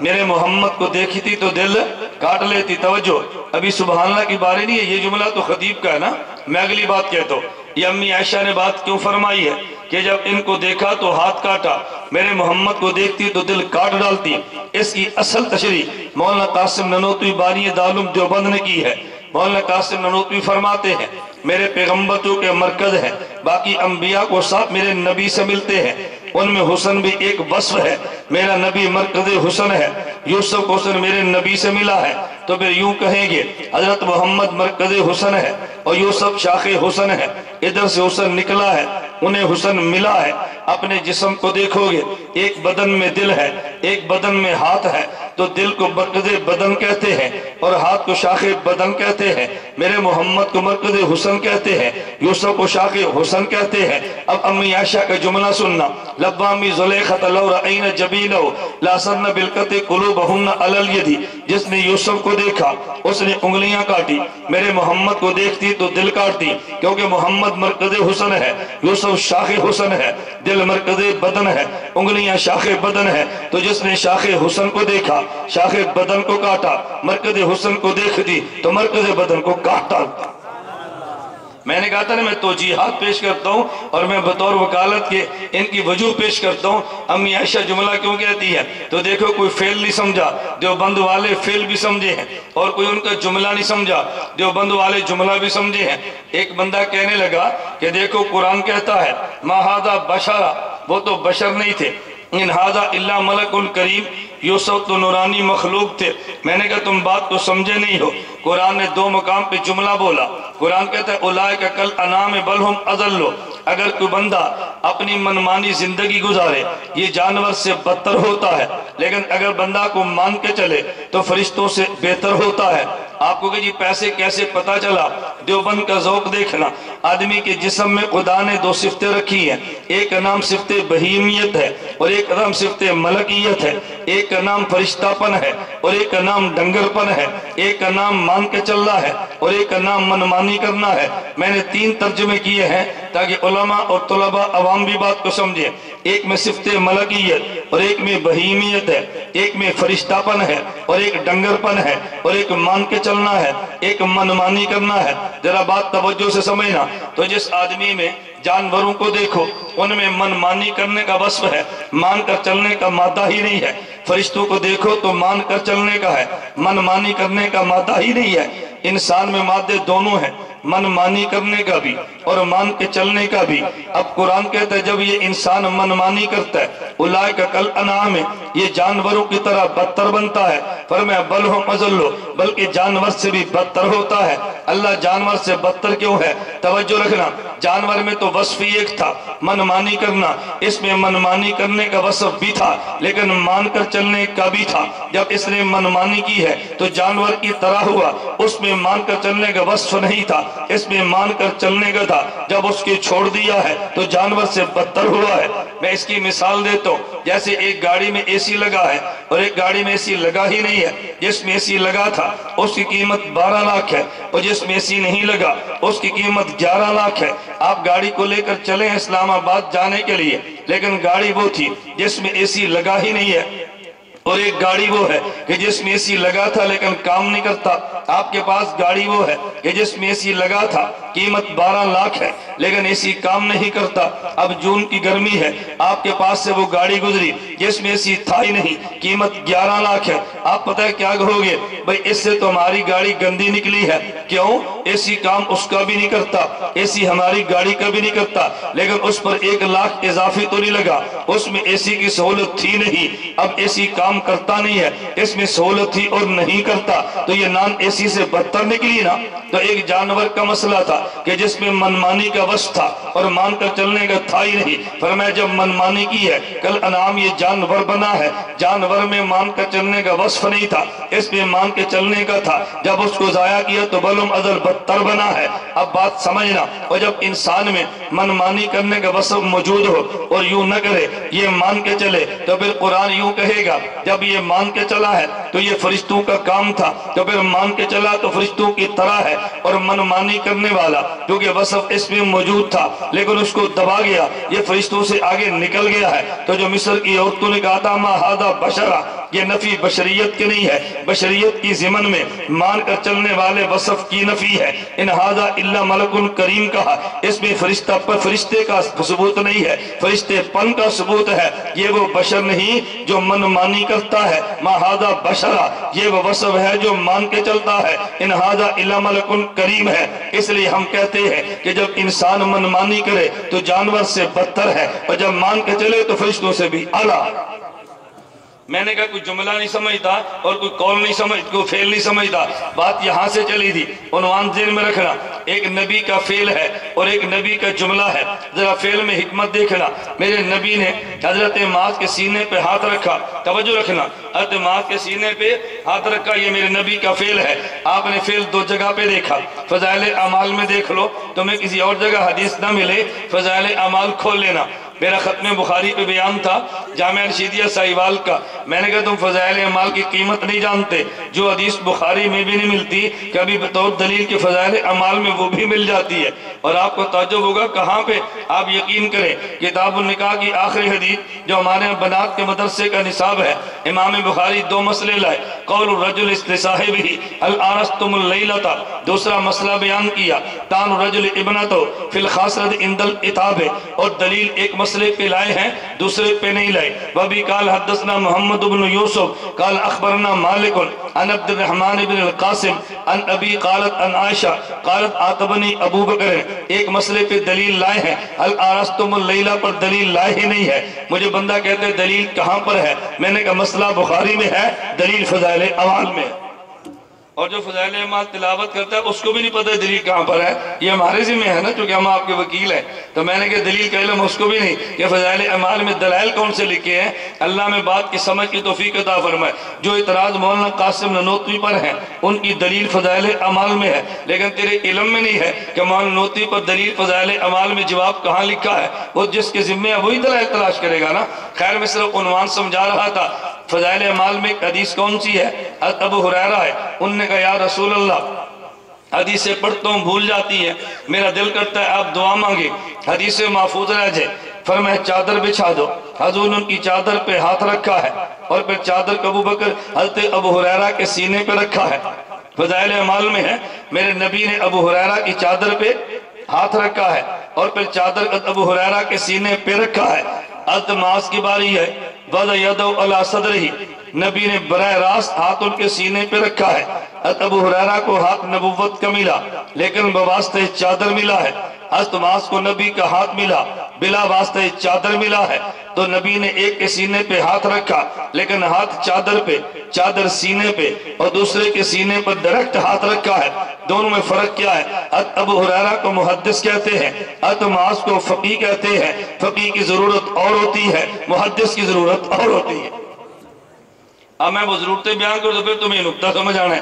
میرے محمد کو دیکھی تھی تو دل کاٹ لیتی۔ توجہ، ابھی سبحان اللہ کی باری نہیں ہے، یہ جملہ تو خطیب کا ہے نا، میں اگلی بات کہتا ہوں۔ یہ امی عائشہ نے بات کیوں فرمائی ہے کہ جب ان کو دیکھا تو ہاتھ کاٹا، میرے محمد کو دیکھتی تو دل کاٹ ڈالتی۔ اس کی اصل تشریح مولانا قاسم نانوتوی بانی دارالعلوم دیوبند نے کی ہے۔ مولانا قاسم نانوتوی فرماتے ہیں، میرے پیغمبر تو کے مرکز ہے، باقی انبیاء کو ساتھ میرے نبی سے ملتے ہیں، ان میں حسن بھی ایک وصف ہے، میرا نبی مرکز حسن ہے۔ یوسف حسن میرے نبی سے ملا ہے تو پھر یوں کہیں گے حضرت محمد مرکز حسن ہے اور یوسف شاخ حسن ہے، ادھر سے حسن نکلا ہے، انہیں حسن ملا ہے۔ اپنے جسم کو دیکھو گے، ایک بدن میں دل ہے، ایک بدن میں ہاتھ ہے، تو دل کو مرکز بدن کہتے ہیں اور ہاتھ کو شاخ بدن کہتے ہیں۔ میرے محمد کو مرکز حسن کہتے ہیں، یوسف کو شاخ حسن کہتے ہیں۔ اب امی عائشہ کا جملہ سننا، لبامی زلیخت لو رأین جبینہ لاسرن بالقط قلوبہن علی الید۔ جس نے یوسف کو دیکھا اس نے انگلیاں کاٹی، میرے محمد کو دیکھتی تو دل کاٹتی، کیونکہ محمد مرکز حسن ہے، یوسف شاخ حسن ہے، دل مرکز بدن ہے، انگلیاں شاخ بدن ہے۔ تو جس نے شاخ حسن کو دیکھا، شاخ بدن کو کاٹا، مرکز حسن کو دیکھتی تو مرکز بدن کو کاٹ ڈالتا۔ میں نے کہا تھا نا میں توجیحات پیش کرتا ہوں اور میں بطور وکالت کے ان کی وجوہ پیش کرتا ہوں۔ امی عائشہ جملہ کیوں کہتی ہے؟ تو دیکھو کوئی فعل نہیں سمجھا، دیوبند والے فعل بھی سمجھے ہیں، اور کوئی ان کا جملہ نہیں سمجھا، دیوبند والے جملہ بھی سمجھے ہیں۔ ایک بندہ کہنے لگا کہ دیکھو قرآن کہتا ہے ما ھذا بشرا، وہ تو بشر نہیں تھے، ان ھذا الا ملک کریم، یوسف تو نورانی مخلوق تھے۔ میں نے کہا تم بات تو سمجھے نہیں ہو، قرآن نے دو مقام پہ جملہ بولا۔ قرآن کہتا ہے اولئک کالانعام بل ھم اضل۔ اگر کوئی بندہ اپنی منمانی زندگی گزارے یہ جانور سے بدتر ہوتا ہے، لیکن اگر بندہ کو مان کے چلے تو فرشتوں سے بہتر ہوتا ہے۔ آپ کو کہ جی پیسے کیسے پتا چلا؟ دیوبند کا ذوق دیکھنا، آدمی کے جسم میں خدا نے دو صفتیں رکھی ہیں، ایک کا نام صفت بہیمیت ہے اور ایک کا نام صفت ملکیت ہے، ایک کا نام فرشتہ پن ہے اور ایک کا نام ڈنگر پن ہے، ایک کا نام مان کے چلنا ہے اور ایک کا نام منمانی کرنا ہے۔ میں نے 3 ترجمے کیے ہیں تاکہ علماء اور طلباء عوام بھی بات کو سمجھیں۔ ایک میں صفت ملکیت اور ایک میں بہیمیت ہے، ایک میں فرشتہ پن ہے اور ایک ڈنگر پن ہے اور ایک مان کے چلنا ہے، ایک منمانی کرنا ہے۔ ذرا بات توجہ سے سمجھنا، تو جس آدمی میں جانوروں کو دیکھو ان میں منمانی کرنے کا وصف ہے، مان کر چلنے کا مادہ ہی نہیں ہے۔ فرشتوں کو دیکھو تو مان کر چلنے کا ہے، منمانی کرنے کا مادہ ہی نہیں ہے۔ انسان میں مادے دونوں ہیں، منمانی کرنے کا بھی اور مان کے چلنے کا بھی۔ اب قرآن کہتا ہے جب یہ انسان منمانی کرتا ہے اولئک کالانعام، یہ جانوروں کی طرح بدتر بنتا ہے۔ فرمایا بل ہم اضل، بلکہ جانور سے بھی بدتر ہوتا ہے۔ اللہ جانور سے بدتر کیوں ہے؟ توجہ رکھنا، جانور میں تو وصف ہی ایک تھا، منمانی کرنا، اس میں منمانی کرنے کا وصف بھی تھا لیکن مان کر چلنے کا بھی تھا۔ جب اس نے منمانی کی ہے تو جانور کی طرح ہوا، اس میں مان کر چلنے کا وصف نہیں تھا، اس میں مان کر چلنے کا تھا۔ جب اس کی چھوڑ دیا ہے تو جانور سے بدتر ہوا ہے۔ میں اس کی مثال دیتا ہوں، جیسے ایک گاڑی میں اے سی لگا ہے اور ایک گاڑی میں اے سی لگا ہی نہیں ہے۔ جس میں اے سی لگا تھا اس کی قیمت 12 لاکھ ہے اور جس میں اے سی نہیں لگا اس کی قیمت 11 لاکھ ہے۔ آپ گاڑی کو لے کر چلیں اسلام آباد جانے کے لیے، لیکن گاڑی وہ تھی جس میں اے سی لگا ہی نہیں ہے، اور ایک گاڑی وہ ہے کہ جس میں اے سی لگا تھا لیکن کام نہیں کرتا۔ آپ کے پاس گاڑی وہ ہے کہ جس میں اے سی لگا تھا، قیمت 12 لاکھ ہے لیکن اے سی کام نہیں کرتا۔ اب جون کی گرمی ہے، آپ کے پاس سے وہ گاڑی گزری جس میں اے سی تھا ہی نہیں، قیمت 11 لاکھ ہے۔ آپ پتہ ہے کیا کہو گے؟ بھئی اس سے تو ہماری گاڑی گندی نکلی ہے۔ کیوں؟ اے سی کام اس کا بھی نہیں کرتا، اے سی ہماری گاڑی کا بھی نہیں کرتا، لیکن اس پر 1 لاکھ اضافی تو نہیں لگا، اس میں اے سی کی سہولت تھی نہیں۔ اب اے سی کام کرتا نہیں ہے، اس میں سہولت تھی اور نہیں کرتا، تو یہ نان اے سی سے بدتر نکلی نا۔ تو ایک جانور کا مسئلہ تھا کہ جس میں منمانی کا وصف تھا اور مان کر چلنے کا تھا ہی نہیں۔ فرمایا جب منمانی کی ہے کل انعام، یہ جانور بنا ہے، جانور میں مان کر چلنے کا وصف نہیں تھا، اس میں مان کے چلنے کا تھا۔ جب اس کو ضائع کیا تو بلم ازل بدتر بنا ہے۔ اب بات سمجھنا، اور جب انسان میں منمانی کرنے کا وصف موجود ہو اور یوں نہ کرے، یہ مان کے چلے، تو پھر قرآن یوں کہے گا جب یہ مان کے چلا ہے تو یہ فرشتوں کا کام تھا، تو پھر مان کے چلا تو فرشتوں کی طرح ہے۔ اور منمانی کرنے والا کیونکہ وصف اس میں موجود تھا لیکن اس کو دبا گیا، یہ فرشتوں سے آگے نکل گیا ہے۔ تو جو مصر کی عورتوں نے کہا تھا ما ھذا بشرا، یہ نفی بشریت کی نہیں ہے، بشریت کی ضمن میں مان کر چلنے والے وصف کی نفی ہے۔ ان ھذا الا ملک کریم کہا، اس میں فرشتہ پر فرشتے کا ثبوت نہیں ہے، فرشتے پن کا ثبوت ہے۔ یہ وہ بشر نہیں جو منمانی کرتا ہے، ما ھذا بشرا، یہ وہ وصف ہے جو مان کے چلتا ہے۔ ان ھذا الا ملک کریم ہے۔ اس لیے ہم کہتے ہیں کہ جب انسان منمانی کرے تو جانور سے بدتر ہے، اور جب مان کے چلے تو فرشتوں سے بھی اعلیٰ۔ میں نے کہا کوئی جملہ نہیں سمجھتا اور کوئی قول نہیں سمجھتا، کوئی فعل نہیں سمجھتا، بات یہاں سے چلی تھی۔ عنوان ذہن میں رکھنا، ایک نبی کا فعل ہے اور ایک نبی کا جملہ ہے۔ ذرا فعل میں حکمت دیکھنا، میرے نبی نے حضرت معاذ کے سینے پہ ہاتھ رکھا، توجہ رکھنا، حضرت معاذ کے سینے پہ ہاتھ رکھا، یہ میرے نبی کا فعل ہے۔ آپ نے فعل 2 جگہ پہ دیکھا، فضائل اعمال میں دیکھ لو، تمہیں کسی اور جگہ حدیث نہ ملے، فضائل اعمال کھول لینا۔ میرا ختم بخاری پہ بیان تھا جامعہ رشیدیہ ساہیوال کا، میں نے کہا تم فضائل اعمال کی قیمت نہیں جانتے، جو حدیث بخاری میں بھی نہیں ملتی کبھی بطور دلیل کے فضائل اعمال میں وہ بھی مل جاتی ہے۔ اور آپ کو تعجب ہوگا کہاں پہ، آپ یقین کریں کتاب النکاح کی آخری حدیث جو ہمارے بنات کے مدرسے کا نصاب ہے، امام بخاری 2 مسئلے لائے، قول الرجل استصاحبہ هل آنستم اللیلۃ، دوسرا مسئلہ بیان کیا تان الرجل ابنتہ فی الخاصرۃ عند العتاب، اور دلیل ایک مسئلے پہ لائے ہیں دوسرے پہ نہیں لائے۔ وبی قال حدثنا محمد بن یوسف قال اخبرنا مالک عن عبد الرحمن بن القاسم عن ابی قالت عن عائشہ قالت آتبنی ابو بکر، ایک مسئلے پہ دلیل لائے ہیں، هل آنستم اللیلہ پر دلیل لائے ہی نہیں ہے۔ مجھے بندہ کہتے ہیں دلیل کہاں پر ہے، میں نے کہا مسئلہ بخاری میں ہے، دلیل فضائل اعمال میں۔ اور جو فضائل اعمال تلاوت کرتا ہے اس کو بھی نہیں پتہ دلیل کہاں پر ہے. یہ ہمارے ذمہ ہے نا چونکہ ہم آپ کے وکیل ہیں. تو میں نے کہا دلیل کا علم اس کو بھی نہیں کہ فضائل اعمال میں دلائل کون سے لکھے ہیں. اللہ میں بات کی سمجھ کی توفیق عطا فرمائے. جو اعتراض مولانا قاسم نانوتوی پر ہیں ان کی دلیل فضائل اعمال میں ہے، لیکن تیرے علم میں نہیں ہے کہ مولانا نانوتوی پر دلیل فضائل اعمال میں جواب کہاں لکھا ہے. وہ جس کے ذمہ ہے وہی دلائل تلاش کرے گا نا. خیر میں صرف عنوان سمجھا رہا تھا. فضائل اعمال میں ایک حدیث کون سی ہے؟ ابو ہریرہ ہے. ان نے کہا یا رسول اللہ حدیثیں پڑھتا ہوں بھول جاتی ہیں، میرا دل کرتا ہے آپ دعا مانگے حدیث محفوظ رہ جائے. فرمایا چادر بچھا دو. حضور نے ان کی چادر پہ ہاتھ رکھا ہے اور پھر چادر کو ابو بکر حضرت ابو ہریرہ کے سینے پہ رکھا ہے. فضائل اعمال میں ہے میرے نبی نے ابو ہریرہ کی چادر پہ ہاتھ رکھا ہے اور پھر چادر ابو ہریرہ کے سینے پہ رکھا ہے. حضرت معاذ کی باری ہے. وَضَ يَدَوْ عَلَى صَدْرِهِ نبی نے براہ راست ہاتھ ان کے سینے پہ رکھا ہے. حضرت ابو ہریرہ کو ہاتھ نبوت کا ملا لیکن بواسطہ چادر ملا ہے. حضرت معاذ کو نبی کا ہاتھ ملا بلا واسطہ چادر ملا ہے. تو نبی نے ایک کے سینے پہ ہاتھ رکھا لیکن ہاتھ چادر پہ، چادر سینے پہ، اور دوسرے کے سینے پر ڈائریکٹ ہاتھ رکھا ہے. دونوں میں فرق کیا ہے؟ حضرت ابو ہریرہ کو محدث کہتے ہیں، حضرت معاذ کو فقیہ کہتے ہیں. فقیہ کی ضرورت اور ہوتی ہے، محدث کی ضرورت اور ہوتی ہے. اب میں وہ ضرورتیں بیان کروں تو پھر تمہیں نکتہ سمجھ آنا ہے.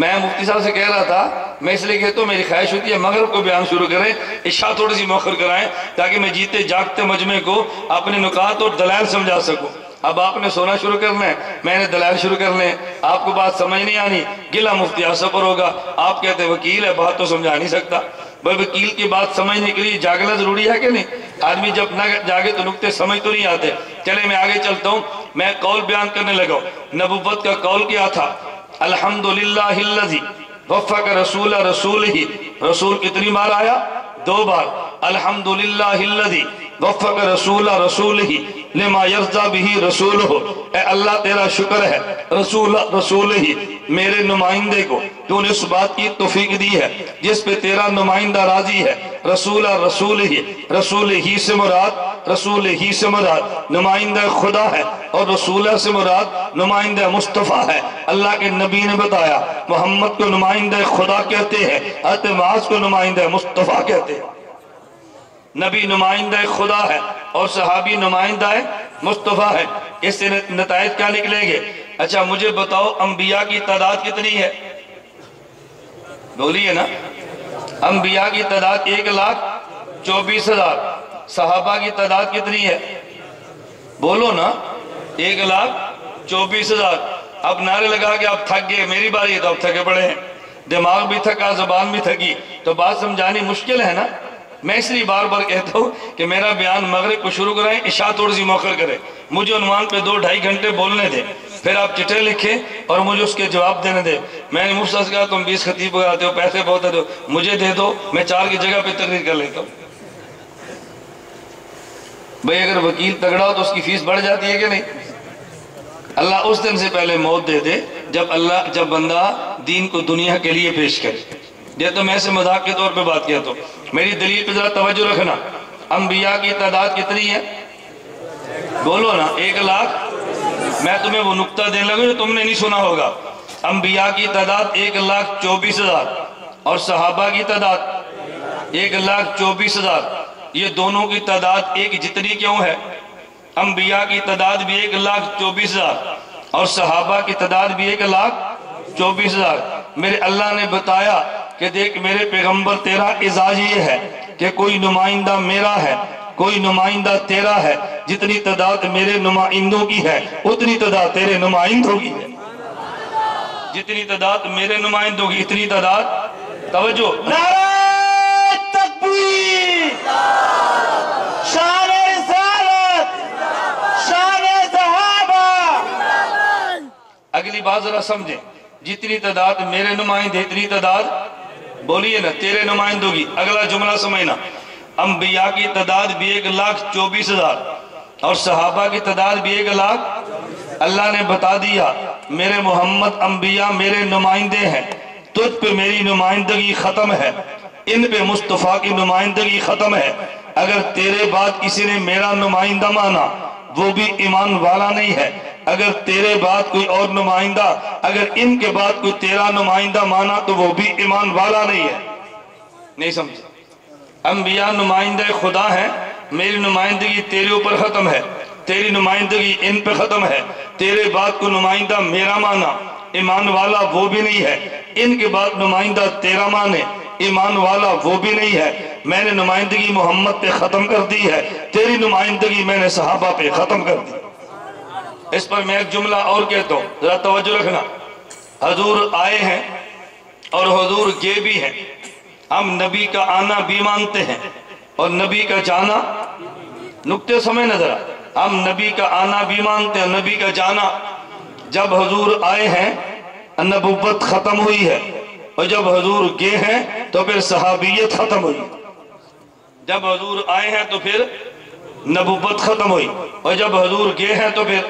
میں مفتی صاحب سے کہہ رہا تھا میں اس لیے کہتا ہوں میری خواہش ہوتی ہے مغرب کو بیان شروع کریں، عشاء تھوڑی سی مؤخر کرائیں تاکہ میں جیتے جاگتے مجمع کو اپنے نکات اور دلائل سمجھا سکوں. اب آپ نے سونا شروع کرنا ہے، میں نے دلائل شروع کرنے ہیں. آپ کو بات سمجھ نہیں آنی، گلہ مفتی آصف پر ہوگا. آپ کہتے ہیں وکیل ہے بات تو سمجھا نہیں سکتا. بھائی وکیل کی بات سمجھنے کے لیے جاگنا ضروری ہے کہ نہیں؟ آدمی جب نہ جاگے تو نکتے سمجھ تو نہیں آتے. چلے میں آگے چلتا ہوں. میں قول بیان کرنے لگا. نبوت کا قول کیا تھا؟ الحمدللہ الذی وفق رسول رسولہ. رسول کتنی بار آیا؟ 2 بار. الحمدللہ الذی وفق رسول رسولہ لما یرضا بہ رسولہ. اے اللہ تیرا شکر ہے رسول ہی میرے نمائندے کو تو نے اس بات کی توفیق دی ہے جس پہ تیرا نمائندہ راضی ہے. رسول ہی سے مراد نمائندہ خدا ہے اور رسولہ سے مراد نمائندہ مصطفیٰ ہے. اللہ کے نبی نے بتایا محمد کو نمائندہ خدا کہتے ہیں، حضرت معاذ کو نمائندہ مصطفیٰ کہتے ہیں. نبی نمائندہ خدا ہے اور صحابی نمائندہ مصطفیٰ ہے. اس سے نتائج کیا نکلیں گے؟ اچھا مجھے بتاؤ انبیاء کی تعداد کتنی ہے؟ بولیے نا. انبیاء کی تعداد 1,24,000. صحابہ کی تعداد کتنی ہے؟ بولو نا. 1,24,000. اب نعرے لگا کہ آپ تھک گئے، میری باری ہے تو اب تھکے پڑے ہیں. دماغ بھی تھکا، زبان بھی تھکی، تو بات سمجھانی مشکل ہے نا. میں اس لیے بار بار کہتا ہوں کہ میرا بیان مغرب کو شروع کرائیں، عشاء تھوڑی سی مؤخر کریں. مجھے عنوان پہ 2-2.5 گھنٹے بولنے دیں، پھر آپ چٹھے لکھیں اور مجھے اس کے جواب دینے دیں. میں نے مفتی سے کہا تم 20 خطیب بگاتے ہو، پیسے بہت دے دو، مجھے دے دو، میں 4 کی جگہ پہ تقریر کر لیتا ہوں. بھئی اگر وکیل تگڑا ہو تو اس کی فیس بڑھ جاتی ہے کہ نہیں؟ اللہ اس دن سے پہلے موت دے دے جب بندہ دین کو دنیا کے لیے پیش کرے. یہ تو میں ایسے مذاق کے طور پہ بات کہتا ہوں. میری دلیل پہ ذرا توجہ رکھنا. انبیاء کی تعداد کتنی ہے؟ بولو نا. 1,00,000. میں تمہیں وہ نکتہ دینے لگا جو تم نے نہیں سنا ہوگا. انبیاء کی تعداد 1,24,000 اور صحابہ کی تعداد 1,24,000. یہ دونوں کی تعداد ایک جتنی کیوں ہے؟ انبیاء کی تعداد بھی 1,24,000 اور صحابہ کی تعداد بھی 1,24,000. میرے اللہ نے بتایا کہ دیکھ میرے پیغمبر تیرا اعزاز یہ ہے کہ کوئی نمائندہ میرا ہے، کوئی نمائندہ تیرا ہے. جتنی تعداد میرے نمائندوں کی ہے اتنی تعداد تیرے نمائندوں کی ہے. جتنی تعداد میرے نمائندوں کی اتنی تعداد. توجہ. نعرہ تکبیر، شان رسالت، شان صحابہ. اگلی بات ذرا سمجھیں. جتنی تعداد میرے نمائندے اتنی تعداد بولیے نا تیرے نمائندوں کی. اگلا جملہ سمجھنا. انبیاء کی تعداد بھی 1,24,000 اور صحابہ کی تعداد بھی 1,00,000. اللہ نے بتا دیا میرے محمد انبیاء میرے نمائندے ہیں، تجھ پہ میری نمائندگی ختم ہے، ان پہ مصطفیٰ کی نمائندگی ختم ہے. اگر تیرے بعد کسی نے میرا نمائندہ مانا وہ بھی ایمان والا نہیں ہے. اگر تیرے بعد کوئی اور نمائندہ، اگر ان کے بعد کوئی تیرا نمائندہ مانا تو وہ بھی ایمان والا نہیں ہے۔ نہیں سمجھے؟ انبیاء نمائندہ خدا ہیں، میری نمائندگی تیرے اوپر ختم ہے، تیری نمائندگی ان پہ ختم ہے، تیرے بعد کو نمائندہ میرا مانا ایمان والا وہ بھی نہیں ہے، ان کے بعد نمائندہ تیرا مانے ایمان والا وہ بھی نہیں ہے۔ میں نے نمائندگی محمد پہ ختم کر دی ہے، تیری نمائندگی میں نے صحابہ پہ ختم کر دی۔ اس پر میں ایک جملہ اور کہتا ہوں، ذرا توجہ رکھنا۔ حضور آئے ہیں اور حضور گئے بھی ہیں، ہم نبی کا آنا بھی مانتے ہیں اور نبی کا جانا، نکتے سمجھ نظر، ہم نبی کا آنا بھی مانتے ہیں، نبی کا جانا۔ جب حضور آئے ہیں نبوت ختم ہوئی ہے، اور جب حضور گئے ہیں تو پھر صحابیت ختم ہوئی۔ جب حضور آئے ہیں تو پھر نبوت ختم ہوئی، اور جب حضور گئے ہیں تو پھر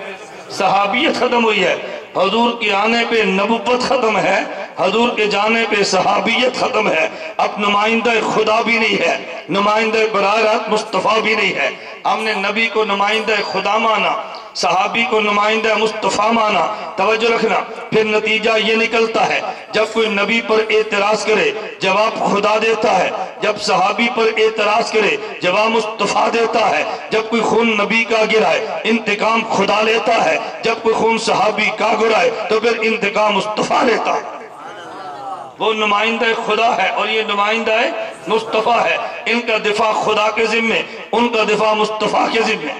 صحابیت ختم ہوئی ہے۔ حضور کے آنے پہ نبوت ختم ہے، حضور کے جانے پہ صحابیت ختم ہے۔ اب نمائندہ خدا بھی نہیں ہے، نمائندہ براہ راست مصطفیٰ بھی نہیں ہے۔ ہم نے نبی کو نمائندہ خدا مانا، صحابی کو نمائندہ مصطفیٰ مانا۔ توجہ رکھنا، پھر نتیجہ یہ نکلتا ہے جب کوئی نبی پر اعتراض کرے جواب خدا دیتا ہے، جب صحابی پر اعتراض کرے جواب مصطفیٰ دیتا ہے، جب کوئی خون نبی کا گرائے انتقام خدا لیتا ہے، جب کوئی خون صحابی کا گرائے تو پھر انتقام مصطفیٰ لیتا ہے۔ وہ نمائندہ خدا ہے اور یہ نمائندہ مصطفیٰ ہے۔ ان کا دفاع خدا کے ذمے، ان کا دفاع مصطفیٰ کے ذمے۔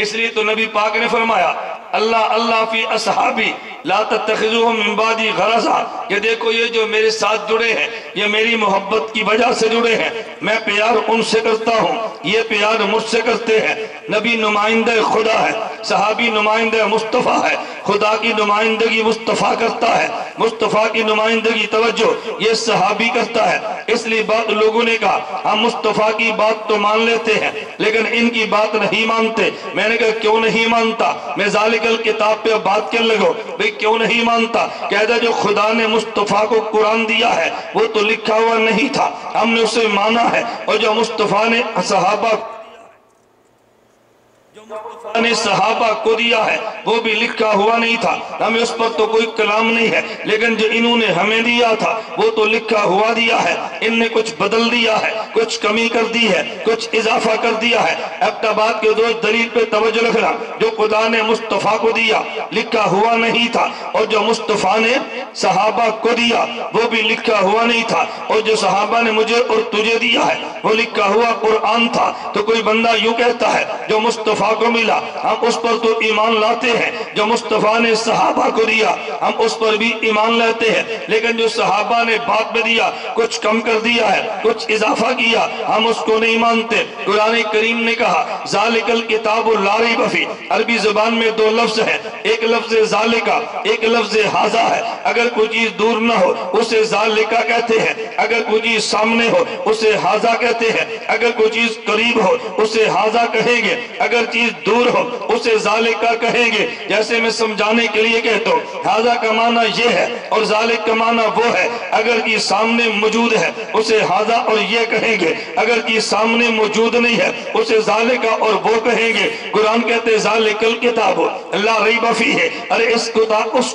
اس لیے تو نبی پاک نے فرمایا اللہ اللہ فی اصحابی لا تتخذوہم من بعدی غرضا، کہ دیکھو یہ جو میرے ساتھ جڑے ہیں یہ میری محبت کی وجہ سے جڑے ہیں، میں پیار ان سے کرتا ہوں، یہ پیار مجھ سے کرتے ہیں۔ نبی نمائندہ خدا ہے، صحابی نمائندہ مصطفیٰ ہے، خدا کی نمائندگی مصطفیٰ کرتا ہے، مصطفیٰ کی نمائندگی توجہ یہ صحابی کرتا ہے۔ اس لیے بعض لوگوں نے کہا ہم مصطفیٰ کی بات تو مان لیتے ہیں لیکن ان کی بات نہیں مانتے۔ میں نے کہا کیوں نہیں مانتا؟ میں ذالک الکتاب پہ بات کر لگو بھئی کیوں نہیں مانتا؟ کہتا جو خدا نے مصطفیٰ کو قرآن دیا ہے وہ تو لکھا ہوا نہیں تھا، ہم نے اسے مانا ہے، اور جو مصطفیٰ نے صحابہ کو دیا ہے وہ بھی لکھا ہوا نہیں تھا، ہمیں اس پر تو کوئی کلام نہیں ہے، لیکن جو انہوں نے ہمیں دیا تھا وہ تو لکھا ہوا دیا ہے۔ ان نے کچھ بدل دیا ہے، کچھ کمی کر دی ہے، کچھ اضافہ کر دیا ہے۔ اقتباس کے دو دلیل پہ توجہ رکھنا، جو خدا نے مصطفیٰ کو دیا لکھا ہوا نہیں تھا، اور جو مصطفیٰ نے صحابہ کو دیا وہ بھی لکھا ہوا نہیں تھا، اور جو صحابہ نے مجھے اور تجھے دیا ہے وہ لکھا ہوا قرآن تھا۔ تو کوئی بندہ یوں کہتا ہے جو مصطفیٰ کو ملا ہم اس پر تو ایمان لاتے ہیں، جو مصطفیٰ نے صحابہ کو دیا ہم اس پر بھی ایمان لاتے ہیں، لیکن جو صحابہ نے بعد میں دیا کچھ کم کر دیا ہے، کچھ اضافہ کیا، ہم اس کو نہیں مانتے۔ قرآن کریم نے کہا ذالک الکتاب لا ریب فیہ، عربی زبان میں دو لفظ ہیں، ایک لفظ ذالکہ، ایک لفظ ھذا ہے۔ اگر کوئی چیز دور نہ ہو اسے ذالکہ کہتے ہیں، اگر کوئی چیز سامنے ہو اسے ھذا کہتے ہیں، اگر کوئی چیز قریب ہو اسے ھذا کہیں گے، اگر چیز دور ہو اسے ذالکہ کہیں گے۔ جیسے میں سمجھانے کے لیے کہتا ہوں ھذا کا معنی یہ ہے اور ذالک کا معنی وہ ہے، اگر کی سامنے موجود ہے اسے ھذا اور یہ کہیں گے، اگر کی سامنے موجود نہیں ہے اسے ذالکہ اور وہ کہیں گے۔ قرآن کہتے ذالک الکتاب لا ریب فیہ، ارے اس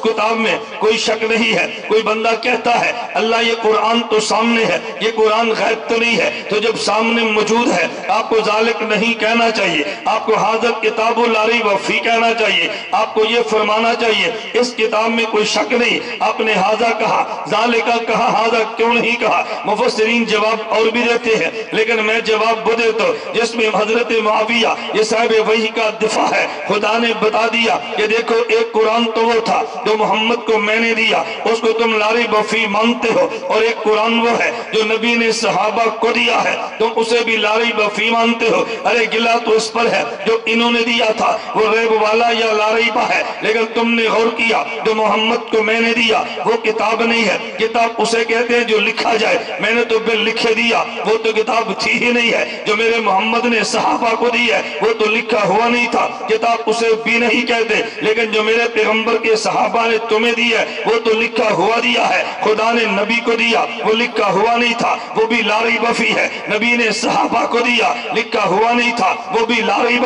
کتاب میں کوئی شک نہیں ہے۔ کوئی بندہ کہتا ہے اللہ یہ قرآن تو سامنے ہے، یہ قرآن غیب تو نہیں ہے، تو جب سامنے موجود ہے آپ کو ذالک نہیں کہنا چاہیے، آپ کو ھذا کتاب لا ریب فیہ کہنا چاہیے، آپ کو یہ فرمانا چاہیے اس کتاب میں کوئی شک نہیں۔ آپ نے ھذا کہا، ذالکہ کہا، ھذا کیوں نہیں کہا؟ مفسرین جواب اور بھی دیتے ہیں لیکن میں جواب وہ دیتا ہوں جس میں حضرت معاویہ یہ صاحب وحی کا دفاع ہے۔ خدا نے بتا دیا کہ دیکھو ایک قرآن تو وہ تھا جو محمد کو میں نے دیا، اس کو تم لا ریب فیہ مانتے ہو، اور ایک قرآن وہ ہے جو نبی نے صحابہ کو دیا ہے، تم اسے بھی لا ریب فیہ مانتے ہو۔ ارے گلہ تو اس پر ہے جو انہوں نے دیا تھا وہ ریب والا یا لا ریبہ ہے، لیکن تم نے غور کیا جو محمد کو میں نے دیا وہ کتاب نہیں ہے۔ کتاب اسے کہتے ہیں جو لکھا جائے، میں نے تو بل لکھے دیا، وہ تو کتاب تھی ہی نہیں ہے۔ جو میرے محمد نے صحابہ کو دی ہے وہ تو لکھا ہوا نہیں تھا، کتاب اسے بھی نہیں کہتے، لیکن جو میرے پیغمبر کے صحابہ نے تمہیں دی ہے وہ تو لکھا ہوا دیا ہے۔ خدا نے نبی کو دیا وہ لکھا ہوا نہیں تھا، وہ بھی لا ریب فیہ ہے۔ نبی نے صحابہ کو دیا لکھا ہوا نہیں تھا، وہ بھی لا ریب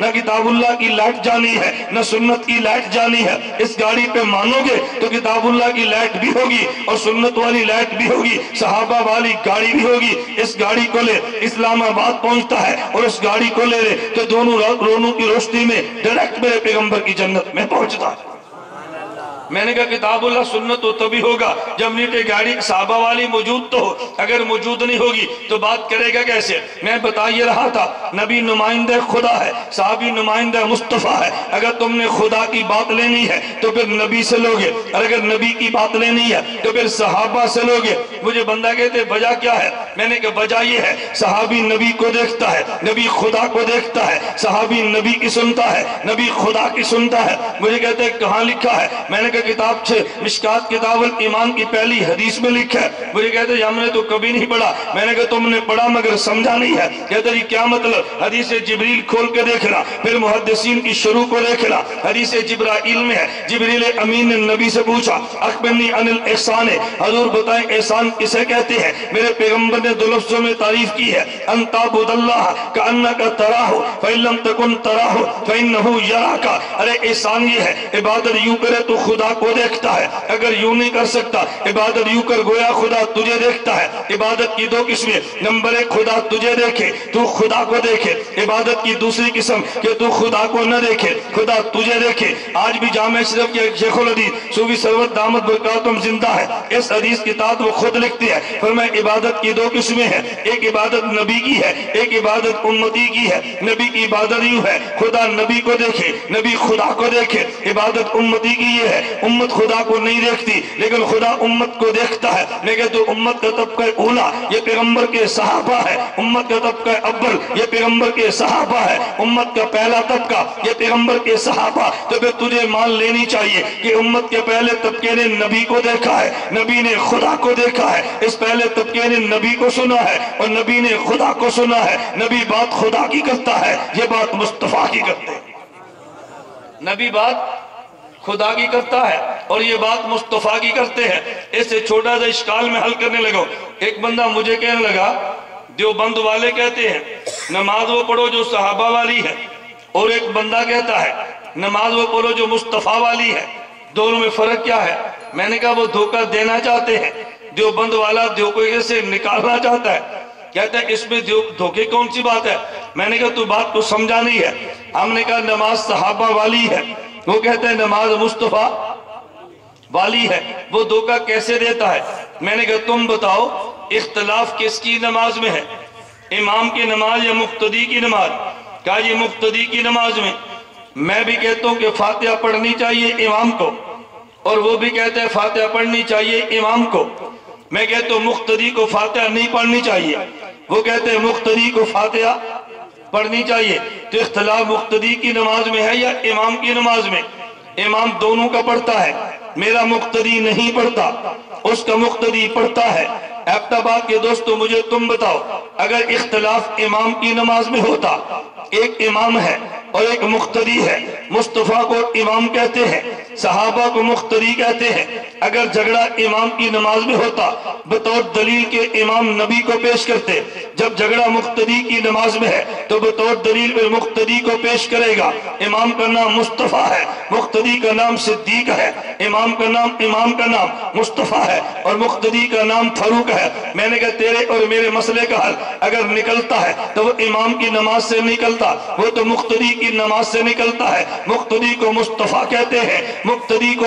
نہ کتاب اللہ کی لائٹ جانی ہے نہ سنت کی لائٹ جانی ہے. اس گاڑی پہ مانو گے تو کتاب اللہ کی لائٹ بھی ہوگی اور سنت والی لائٹ بھی ہوگی, صحابہ والی گاڑی بھی ہوگی. اس گاڑی کو لے اسلام آباد پہنچتا ہے اور اس گاڑی کو لے لے تو دونوں رونوں کی روشنی میں ڈائریکٹ میرے پیغمبر کی جنت میں پہنچتا ہے. میں نے کہا کتاب اللہ سنت تو تبھی ہوگا جب نیٹے گاڑی صحابہ والی موجود تو ہو, اگر موجود نہیں ہوگی تو بات کرے گا کیسے؟ میں بتا یہ رہا تھا نبی نمائندہ خدا ہے, صحابی نمائندہ مصطفیٰ ہے. اگر تم نے خدا کی بات لینی ہے تو پھر نبی سے لوگے, اور اگر نبی کی بات لینی ہے تو پھر صحابہ سے لوگے. مجھے بندہ کہتے وجہ کیا ہے؟ میں نے کہا وجہ یہ ہے صحابی نبی کو دیکھتا ہے, نبی خدا کو دیکھتا ہے. صحابی نبی کی سنتا ہے, نبی خدا کی سنتا ہے. مجھے کہتے ہیں کہاں لکھا ہے؟ میں نے کہا کتاب سے مشکات کتاب الایمان کی پہلی حدیث میں لکھا ہے. مجھے کہتے ہیں ہم نے تو کبھی نہیں پڑھا. میں نے کہا تم نے پڑھا مگر سمجھا نہیں ہے. کہتے جی کیا مطلب؟ حدیث جبریل کھول کے دیکھنا, پھر محدثین کی شروع کو دیکھنا. حدیث جبرائیل میں ہے جبریل امین نے نبی سے پوچھا اخبرنی عن الاحسان, حضور بتائیں احسان کسے کہتے ہیں؟ میرے پیغمبر نے دو لفظوں میں تعریف کی ہے, ان تعبد اللہ کأنک تراہ فإن لم تکن تراہ فإنہ یراک. ارے احسان یہ ہے عبادت یوں کرے تو خدا کو دیکھتا ہے, اگر یوں نہیں کر سکتا عبادت یوں کر گویا خدا تجھے دیکھتا ہے. عبادت کی دو قسمیں, نمبر ایک خدا تجھے دیکھے تو خدا کو دیکھے. عبادت کی دوسری قسم کہ تو خدا کو نہ دیکھے خدا تجھے دیکھے. آج بھی جامع شریف کے شیخ الحدیث صوفی سرور دامت برکاتہم زندہ ہے, اس حدیث کی تعداد وہ خود لکھتی ہے. فرمایا عبادت کی دو قسمیں ہیں, ایک عبادت نبی کی ہے, ایک عبادت امتی کی ہے. نبی کی عبادت یوں ہے خدا نبی کو دیکھے, نبی خدا کو دیکھے. عبادت امتی کی یہ ہے امت خدا کو نہیں دیکھتی لیکن خدا امت کو دیکھتا ہے. لیکن تو امت کا طبقہ اولا یہ پیغمبر کے صحابہ ہے, امت کا طبقہ اول یہ پیغمبر کے صحابہ ہے, امت کا پہلا طبقہ یہ پیغمبر کے صحابہ. تو پھر تجھے مان لینی چاہیے کہ امت کے پہلے طبقے نے نبی کو دیکھا ہے, نبی نے خدا کو دیکھا ہے. اس پہلے طبقے نے نبی کو سنا ہے اور نبی نے خدا کو سنا ہے. نبی بات خدا کی کرتا ہے, یہ بات مصطفیٰ کی کرتے ہیں. نبی بات خدا کی کرتا ہے اور یہ بات مصطفیٰ کی کرتے ہیں. اس سے چھوٹا سا اشکال میں حل کرنے لگا. ایک بندہ مجھے کہنے لگا دیوبند والے کہتے ہیں نماز وہ پڑھو جو صحابہ والی ہے, اور ایک بندہ کہتا ہے نماز وہ پڑھو جو مصطفیٰ والی ہے. دونوں میں فرق کیا ہے؟ میں نے کہا وہ دھوکہ دینا چاہتے ہیں. دیوبند والا دھوکے سے نکالنا چاہتا ہے, کہتا ہے اس میں دھوکے کون سی بات ہے؟ میں نے کہا تو بات کو سمجھا نہیں ہے. ہم نے کہا نماز صحابہ والی ہے, وہ کہتا ہے نماز مصطفیٰ والی ہے. وہ دھوکہ کیسے دیتا ہے؟ میں نے کہا تم بتاؤ اختلاف کس کی نماز میں ہے, امام کی نماز یا مقتدی کی نماز؟ کہا یہ مقتدی کی نماز میں. میں بھی کہتا ہوں کہ فاتحہ پڑھنی چاہیے امام کو, اور وہ بھی کہتا ہے فاتحہ پڑھنی چاہیے امام کو. میں کہتا ہوں مقتدی کو فاتحہ نہیں پڑھنی چاہیے, وہ کہتے ہیں مقتدی کو فاتحہ پڑھنی چاہیے. تو اختلاف مقتدی کی نماز میں ہے یا امام کی نماز میں؟ امام دونوں کا پڑھتا ہے, میرا مقتدی نہیں پڑھتا, اس کا مقتدی پڑھتا ہے. ایبٹ آباد کے دوستو مجھے تم بتاؤ اگر اختلاف امام کی نماز میں ہوتا, ایک امام ہے اور ایک مقتدی ہے, مصطفیٰ کو امام کہتے ہیں, صحابہ کو مقتدی کہتے ہیں. اگر جھگڑا امام کی نماز میں ہوتا بطور دلیل کے امام نبی کو پیش کرتے, جب جھگڑا مقتدی کی نماز میں ہے تو بطور دلیل پر مقتدی کو پیش کرے گا. امام کا نام مصطفیٰ ہے, مقتدی کا نام صدیق ہے. امام کا نام مصطفیٰ ہے اور مقتدی کا نام فاروق ہے. میں نے کہا تیرے اور میرے مسئلے کا حل اگر نکلتا ہے تو وہ امام کی نماز سے نکلتا, وہ تو مقتدی کی نماز سے نکلتا ہے. مقتدی کو مصطفیٰ کہتے ہیں, مقتدی کو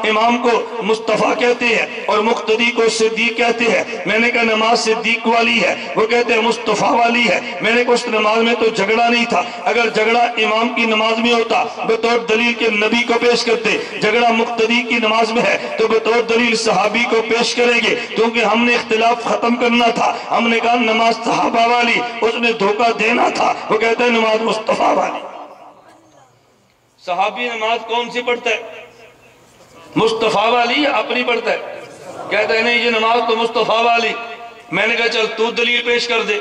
امام کو مصطفیٰ کہتے ہیں اور مقتدی کو صدیق کہتے ہیں. میں نے کہا نماز صدیق والی ہے, وہ کہتے ہیں مصطفیٰ والی ہے. میں نے کہا اس نماز میں تو جھگڑا نہیں تھا, اگر جھگڑا امام کی نماز میں ہوتا بطور دلیل کے نبی کو پیش کرتے, جھگڑا مقتدی کی نماز میں ہے تو بطور دلیل صحابی کو پیش کریں گے, کیونکہ ہم نے اختلاف ختم کرنا تھا. ہم نے کہا نماز صحابہ والی, اس نے دھوکہ دینا تھا, وہ کہتے ہیں نماز مصطفیٰ والی. صحابی نماز کون سی پڑھتا ہے, مصطفیٰ والی یا اپنی پڑھتا ہے؟ کہتا ہے نہیں یہ نماز تو مصطفیٰ والی. میں نے کہا چل تو دلیل پیش کر دے,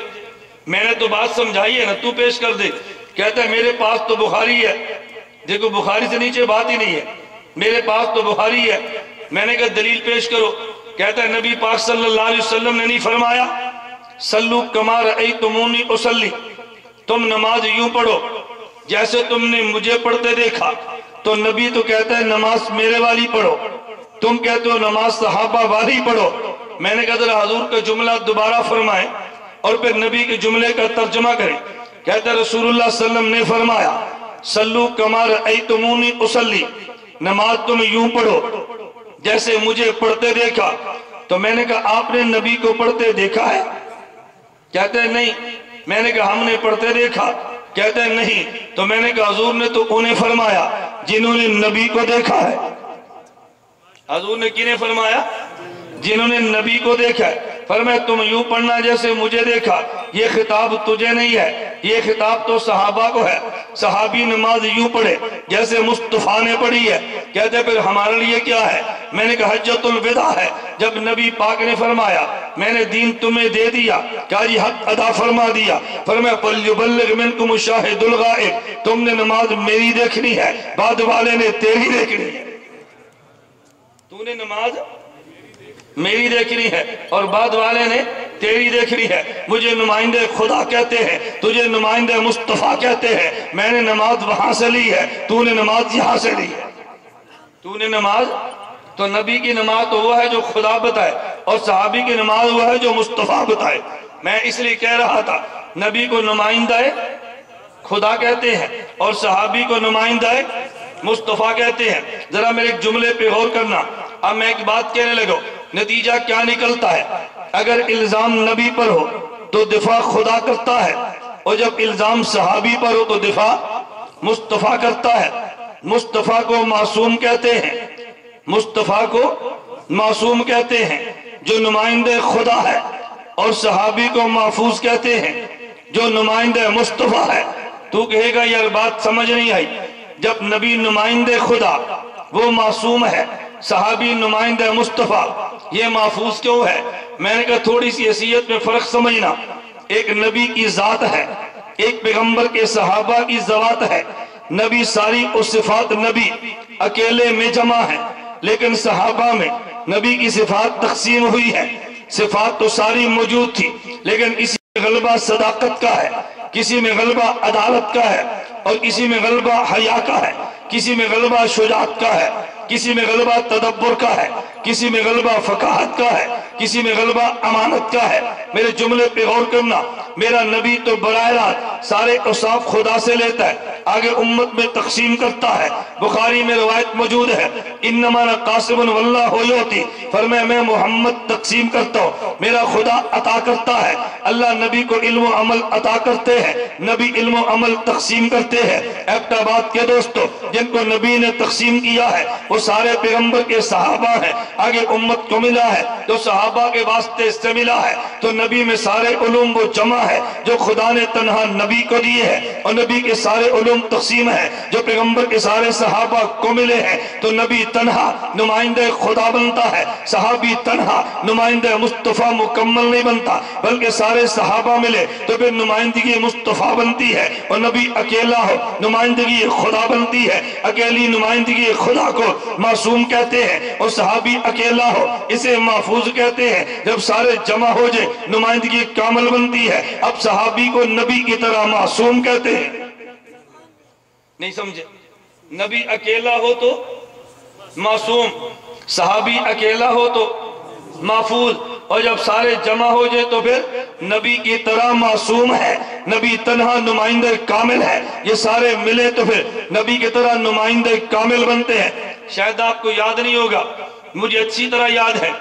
میں نے تو بات سمجھائی ہے نا, تو پیش کر دے. کہتا ہے میرے پاس تو بخاری ہے. دیکھو بخاری سے نیچے بات ہی نہیں ہے, میرے پاس تو بخاری ہے. میں نے کہا دلیل پیش کرو. کہتا ہے نبی پاک صلی اللہ علیہ وسلم نے نہیں فرمایا سلو کما رأیتمونی اصلی, تم نماز یوں پڑھو جیسے تم نے مجھے پڑھتے دیکھا. تو نبی تو کہتا ہے نماز میرے والی پڑھو، تم کہتے ہو نماز صحابہ والی پڑھو. میں نے کہا ذرا حضور کا جملہ دوبارہ فرمائیں اور پھر نبی کے جملے کا ترجمہ کریں. کہتا ہے رسول اللہ صلی اللہ علیہ وسلم نے فرمایا صلو کما رأیتمونی اصلی، نماز تم یوں پڑھو جیسے مجھے پڑھتے دیکھا. تو میں نے کہا آپ نے نبی کو پڑھتے دیکھا ہے؟ کہتے ہیں نہیں. میں نے کہا ہم نے پڑھتے دیکھا؟ کہتے ہیں نہیں. تو میں نے کہا حضور نے تو انہیں فرمایا جنہوں نے نبی کو دیکھا ہے. حضور نے کنہیں فرمایا؟ جنہوں نے نبی کو دیکھا ہے. فرمایا تم یوں پڑھنا جیسے مجھے دیکھا. یہ خطاب تجھے نہیں ہے، یہ خطاب تو صحابہ کو ہے. صحابی نماز یوں پڑھے جیسے مصطفیٰ نے پڑھی ہے. کہتے پھر ہمارے لیے کیا ہے؟ میں نے کہا حجت الوداع ہے، جب نبی پاک نے فرمایا میں نے دین تمہیں دے دیا، کہا یہ حق ادا فرما دیا. فرمایا فَلْيُبَلِّغْ مِنْكُمُ الشَّاهِدُ الْغَائِبُ، تم نے نماز میری دیکھنی ہے، بعد والے نے تیری دیکھنی ہے. تو نے نماز میری دیکھنی ہے اور بعد والے نے تیری دیکھنی ہے. مجھے نمائندے خدا کہتے ہیں، تجھے نمائندے مصطفیٰ کہتے ہیں. میں نے نماز وہاں سے لی ہے، تو نے نماز یہاں سے لی ہے. تو نے نماز، تو نبی کی نماز تو وہ ہے جو خدا بتائے اور صحابی کی نماز وہ ہے جو مصطفیٰ بتائے. میں اس لیے کہہ رہا تھا نبی کو نمائندہ خدا کہتے ہیں اور صحابی کو نمائندہ مصطفیٰ کہتے ہیں. ذرا میرے ایک جملے پہ غور کرنا. اب میں ایک بات کہنے لگا، نتیجہ کیا نکلتا ہے؟ اگر الزام نبی پر ہو تو دفاع خدا کرتا ہے، اور جب الزام صحابی پر ہو تو دفاع مصطفیٰ کرتا ہے. مصطفیٰ کو معصوم کہتے ہیں، مصطفیٰ کو معصوم کہتے ہیں جو نمائندہ خدا ہے، اور صحابی کو محفوظ کہتے ہیں جو نمائندہ مصطفیٰ ہے. تو کہے گا یار بات سمجھ نہیں آئی. جب نبی نمائندہ خدا وہ معصوم ہے، صحابی نمائندہ مصطفیٰ، یہ محفوظ کیوں ہے؟ میں نے کہا تھوڑی سی حیثیت میں فرق سمجھنا. ایک نبی کی ذات ہے، ایک پیغمبر کے صحابہ کی ذوات ہے. نبی ساری اس صفات نبی اکیلے میں جمع ہے، لیکن صحابہ میں نبی کی صفات تقسیم ہوئی ہے. صفات تو ساری موجود تھی، لیکن کسی میں غلبہ صداقت کا ہے، کسی میں غلبہ عدالت کا ہے، اور کسی میں غلبہ حیا کا ہے، کسی میں غلبہ شجاعت کا ہے، کسی میں غلبہ تدبر کا ہے، کسی میں غلبہ فقاہت کا ہے، کسی میں غلبہ امانت کا ہے. میرے جملے پہ غور کرنا. میرا نبی تو براہ راست سارے اوصاف خدا سے لیتا ہے، آگے امت میں تقسیم کرتا ہے. بخاری میں روایت موجود ہے انما انا قاسم واللہ یعطی، فرمایا میں محمد تقسیم کرتا ہوں، میرا خدا عطا کرتا ہے. اللہ نبی کو علم و عمل عطا کرتے ہیں، نبی علم و عمل تقسیم کرتے ہیں. ایبٹ آباد کے دوستو، جن کو نبی نے تقسیم کیا ہے وہ سارے پیغمبر کے صحابہ ہیں. آگے امت کو ملا ہے تو صحابہ کے واسطے سے ملا ہے. تو نبی میں سارے علوم وہ جمع ہے جو خدا نے تنہا نبی کو دیے ہیں، اور نبی کے سارے علوم تقسیم ہیں جو پیغمبر کے سارے صحابہ کو ملے ہیں. تو نبی تنہا نمائندہ خدا بنتا ہے، صحابی تنہا نمائندہ مصطفیٰ مکمل نہیں بنتا، بلکہ سارے صحابہ ملے تو پھر نمائندگی مصطفیٰ بنتی ہے. اور نبی اکیلا ہو نمائندگی خدا بنتی ہے. اکیلی نمائندگی خدا کو معصوم کہتے ہیں، اور صحابی اکیلا ہو اسے محفوظ کہتے ہیں. جب سارے جمع ہو جائے نمائندگی کامل بنتی ہے. اب صحابی کو نبی کی طرح معصوم کہتے ہیں. نہیں سمجھے؟ نبی اکیلا ہو تو معصوم، صحابی اکیلا ہو تو محفوظ، اور جب سارے جمع ہو جائے تو پھر نبی کی طرح معصوم ہے. نبی تنہا نمائندہ کامل ہے، یہ سارے ملے تو پھر نبی کی طرح نمائندہ کامل بنتے ہیں. شاید آپ کو یاد نہیں ہوگا، مجھے اچھی طرح یاد ہے.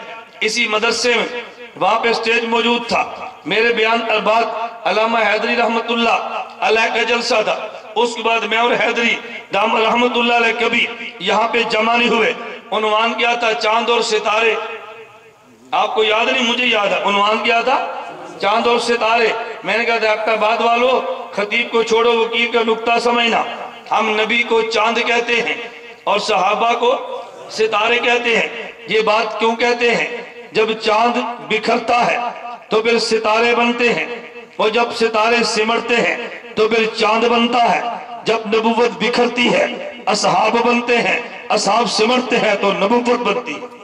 اسی مدرسے میں وہاں پہ سٹیج موجود تھا، میرے بیان بعد علامہ حیدری رحمت اللہ علیہ کا جلسہ تھا. اس کے بعد میں اور حیدری دام رحمت اللہ علیہ کبھی یہاں پہ جمع نہیں ہوئے. عنوان کیا تھا؟ چاند اور ستارے. آپ کو یاد نہیں؟ مجھے یاد ہے. عنوان کیا تھا؟ چاند اور ستارے. میں نے کہا تھا آپ کا بعد والو خطیب کو چھوڑو، وکیل کا نقطہ سمجھنا. ہم نبی کو چاند کہتے ہیں اور صحابہ کو ستارے کہتے ہیں. یہ بات کیوں کہتے ہیں؟ جب چاند بکھرتا ہے تو پھر ستارے بنتے ہیں، اور جب ستارے سمٹتے ہیں تو پھر چاند بنتا ہے. جب نبوت بکھرتی ہے اصحاب بنتے ہیں، اصحاب سمٹتے ہیں تو نبوت بنتی ہے.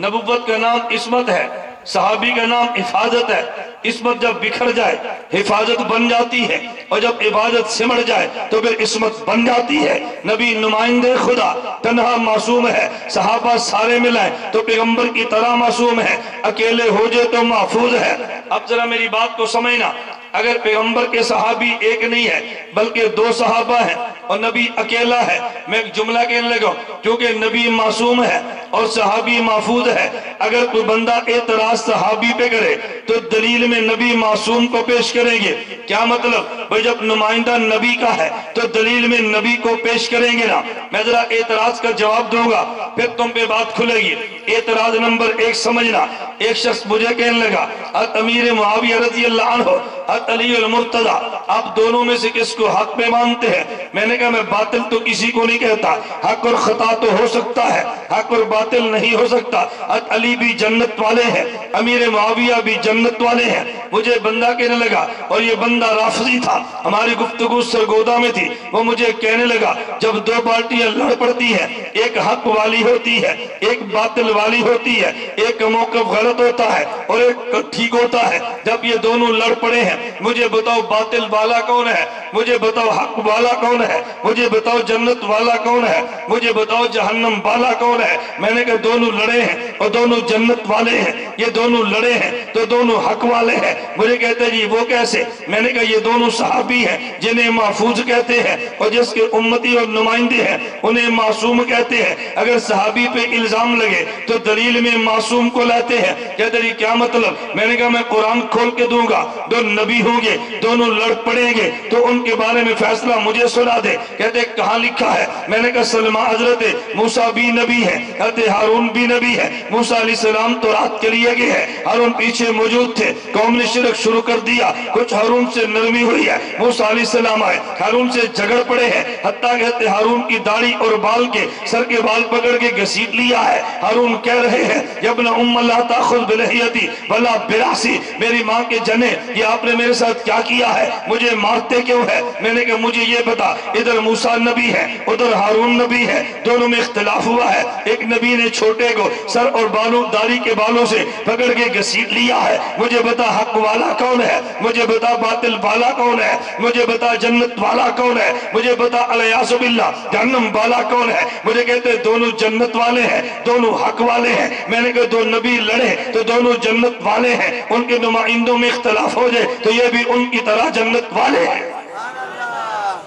نبوت کا نام عصمت ہے، صحابی کا نام حفاظت ہے، عصمت جب بکھر جائے حفاظت بن جاتی ہے، اور جب عبادت سمڑ جائے تو پھر عصمت بن جاتی ہے۔ نبی نمائندے خدا تنہا معصوم ہے، صحابہ سارے ملائیں تو پیغمبر کی طرح معصوم ہے، اکیلے ہو جائے تو محفوظ ہے۔ اب ذرا میری بات کو سمجھنا، اگر پیغمبر کے صحابی ایک نہیں ہے بلکہ دو صحابہ ہیں اور نبی اکیلا ہے، میں ایک جملہ کہنے لگا، کیونکہ نبی معصوم ہے اور صحابی محفوظ ہے۔ اگر کوئی بندہ اعتراض صحابی پہ کرے تو دلیل میں نبی معصوم کو پیش کریں گے۔ کیا مطلب؟ بھئی جب نمائندہ نبی کا ہے تو دلیل میں نبی کو پیش کریں گے نا۔ میں ذرا اعتراض کا جواب دوں گا پھر تم پہ بات کھلے گی۔ اعتراض نمبر 1 سمجھنا، ایک شخص مجھے کہنے لگا حضرت امیر معاویہ رضی اللہ عنہ، حضرت علی المرتضی، آپ دونوں میں سے کس کو حق پہ مانتے ہیں؟ میں نے کہا میں باطل تو کسی کو نہیں کہتا، حق اور خطا تو ہو سکتا ہے، حق اور باطل نہیں ہو سکتا۔ حضرت علی بھی جنت والے ہیں، امیر معاویہ بھی جنت والے ہیں۔ مجھے بندہ کہنے لگا، اور یہ بندہ رافضی تھا، ہماری گفتگو سرگودا میں تھی، وہ مجھے کہنے لگا جب دو پارٹیاں لڑ پڑتی ہیں، ایک حق والی ہوتی ہے ایک باطل والی ہوتی ہے، ایک کا موقف غلط ہوتا ہے اور ایک کا ٹھیک ہوتا ہے، جب یہ دونوں لڑ پڑے ہیں مجھے بتاؤ باطل والا کون ہے، مجھے بتاؤ حق والا کون ہے، مجھے بتاؤ جنت والا کون ہے، مجھے بتاؤ جہنم والا کون ہے؟ میں نے کہا دونوں لڑے ہیں اور دونوں جنت والے ہیں، یہ دونوں لڑے ہیں تو دونوں حق والے ہیں۔ مجھے کہتے ہیں جی وہ کیسے؟ میں نے کہا یہ دونوں صحابی ہیں جنہیں محفوظ کہتے ہیں اور جس کے امتی اور نمائندے ہیں انہیں معصوم کہتے ہیں۔ اگر صحابی پہ الزام لگے تو دلیل میں معصوم کو لاتے ہیں۔ کہتے ہیں کیا مطلب؟ میں نے کہا میں قرآن کھول کے دوں گا، دو نبی ہوں گے دونوں لڑ پڑیں گے تو ان کے بارے میں فیصلہ مجھے سنا دے۔ کہتے ہیں کہاں لکھا ہے؟ میں نے کہا سلمہ حضرت موسیٰ بھی نبی ہے، حضرت ہارون بھی نبی ہے، موسیٰ علیہ السلام تو رات کے لیے گئے ہیں، ہارون پیچھے موجود تھے، قوم نے شرک شروع کر دیا، کچھ ہارون سے نرمی ہوئی ہے، موسیٰ علیہ السلام آئے ہارون سے جھگڑ پڑے ہیں، حتیٰ کہتے ہارون کی داڑھی اور بال کے سر کے بال پکڑ کے گھسیٹ لیا ہے۔ ہارون کہہ رہے ہیں یا ابن ام لا تاخذ بلحیتی ولا براسی، میری ماں کے جنے یہ آپ نے میرے ساتھ کیا کیا ہے، مجھے مارتے کیوں ہے؟ میں نے کہا مجھے یہ بتا، ادھر موسیٰ نبی ہے ادھر ہارون نبی ہے، دونوں میں اختلاف ہوا ہے، ایک نبی نے چھوٹے کو سر اور بالوں داڑھی کے بالوں سے پکڑ کے گھسیٹ لیا ہے، مجھے بتا حق والا کون ہے، مجھے بتا باطل والا کون ہے، مجھے بتا جنت والا کون ہے، مجھے بتا الیاذ باللہ جہنم والا کون ہے؟ مجھے کہتے دونوں جنت والے ہیں دونوں حق والے ہیں۔ میں نے کہا دو نبی لڑے تو دونوں جنت والے ہیں، ان کے نمائندوں میں اختلاف ہو جائے تو یہ بھی ان کی طرح جنت والے ہیں۔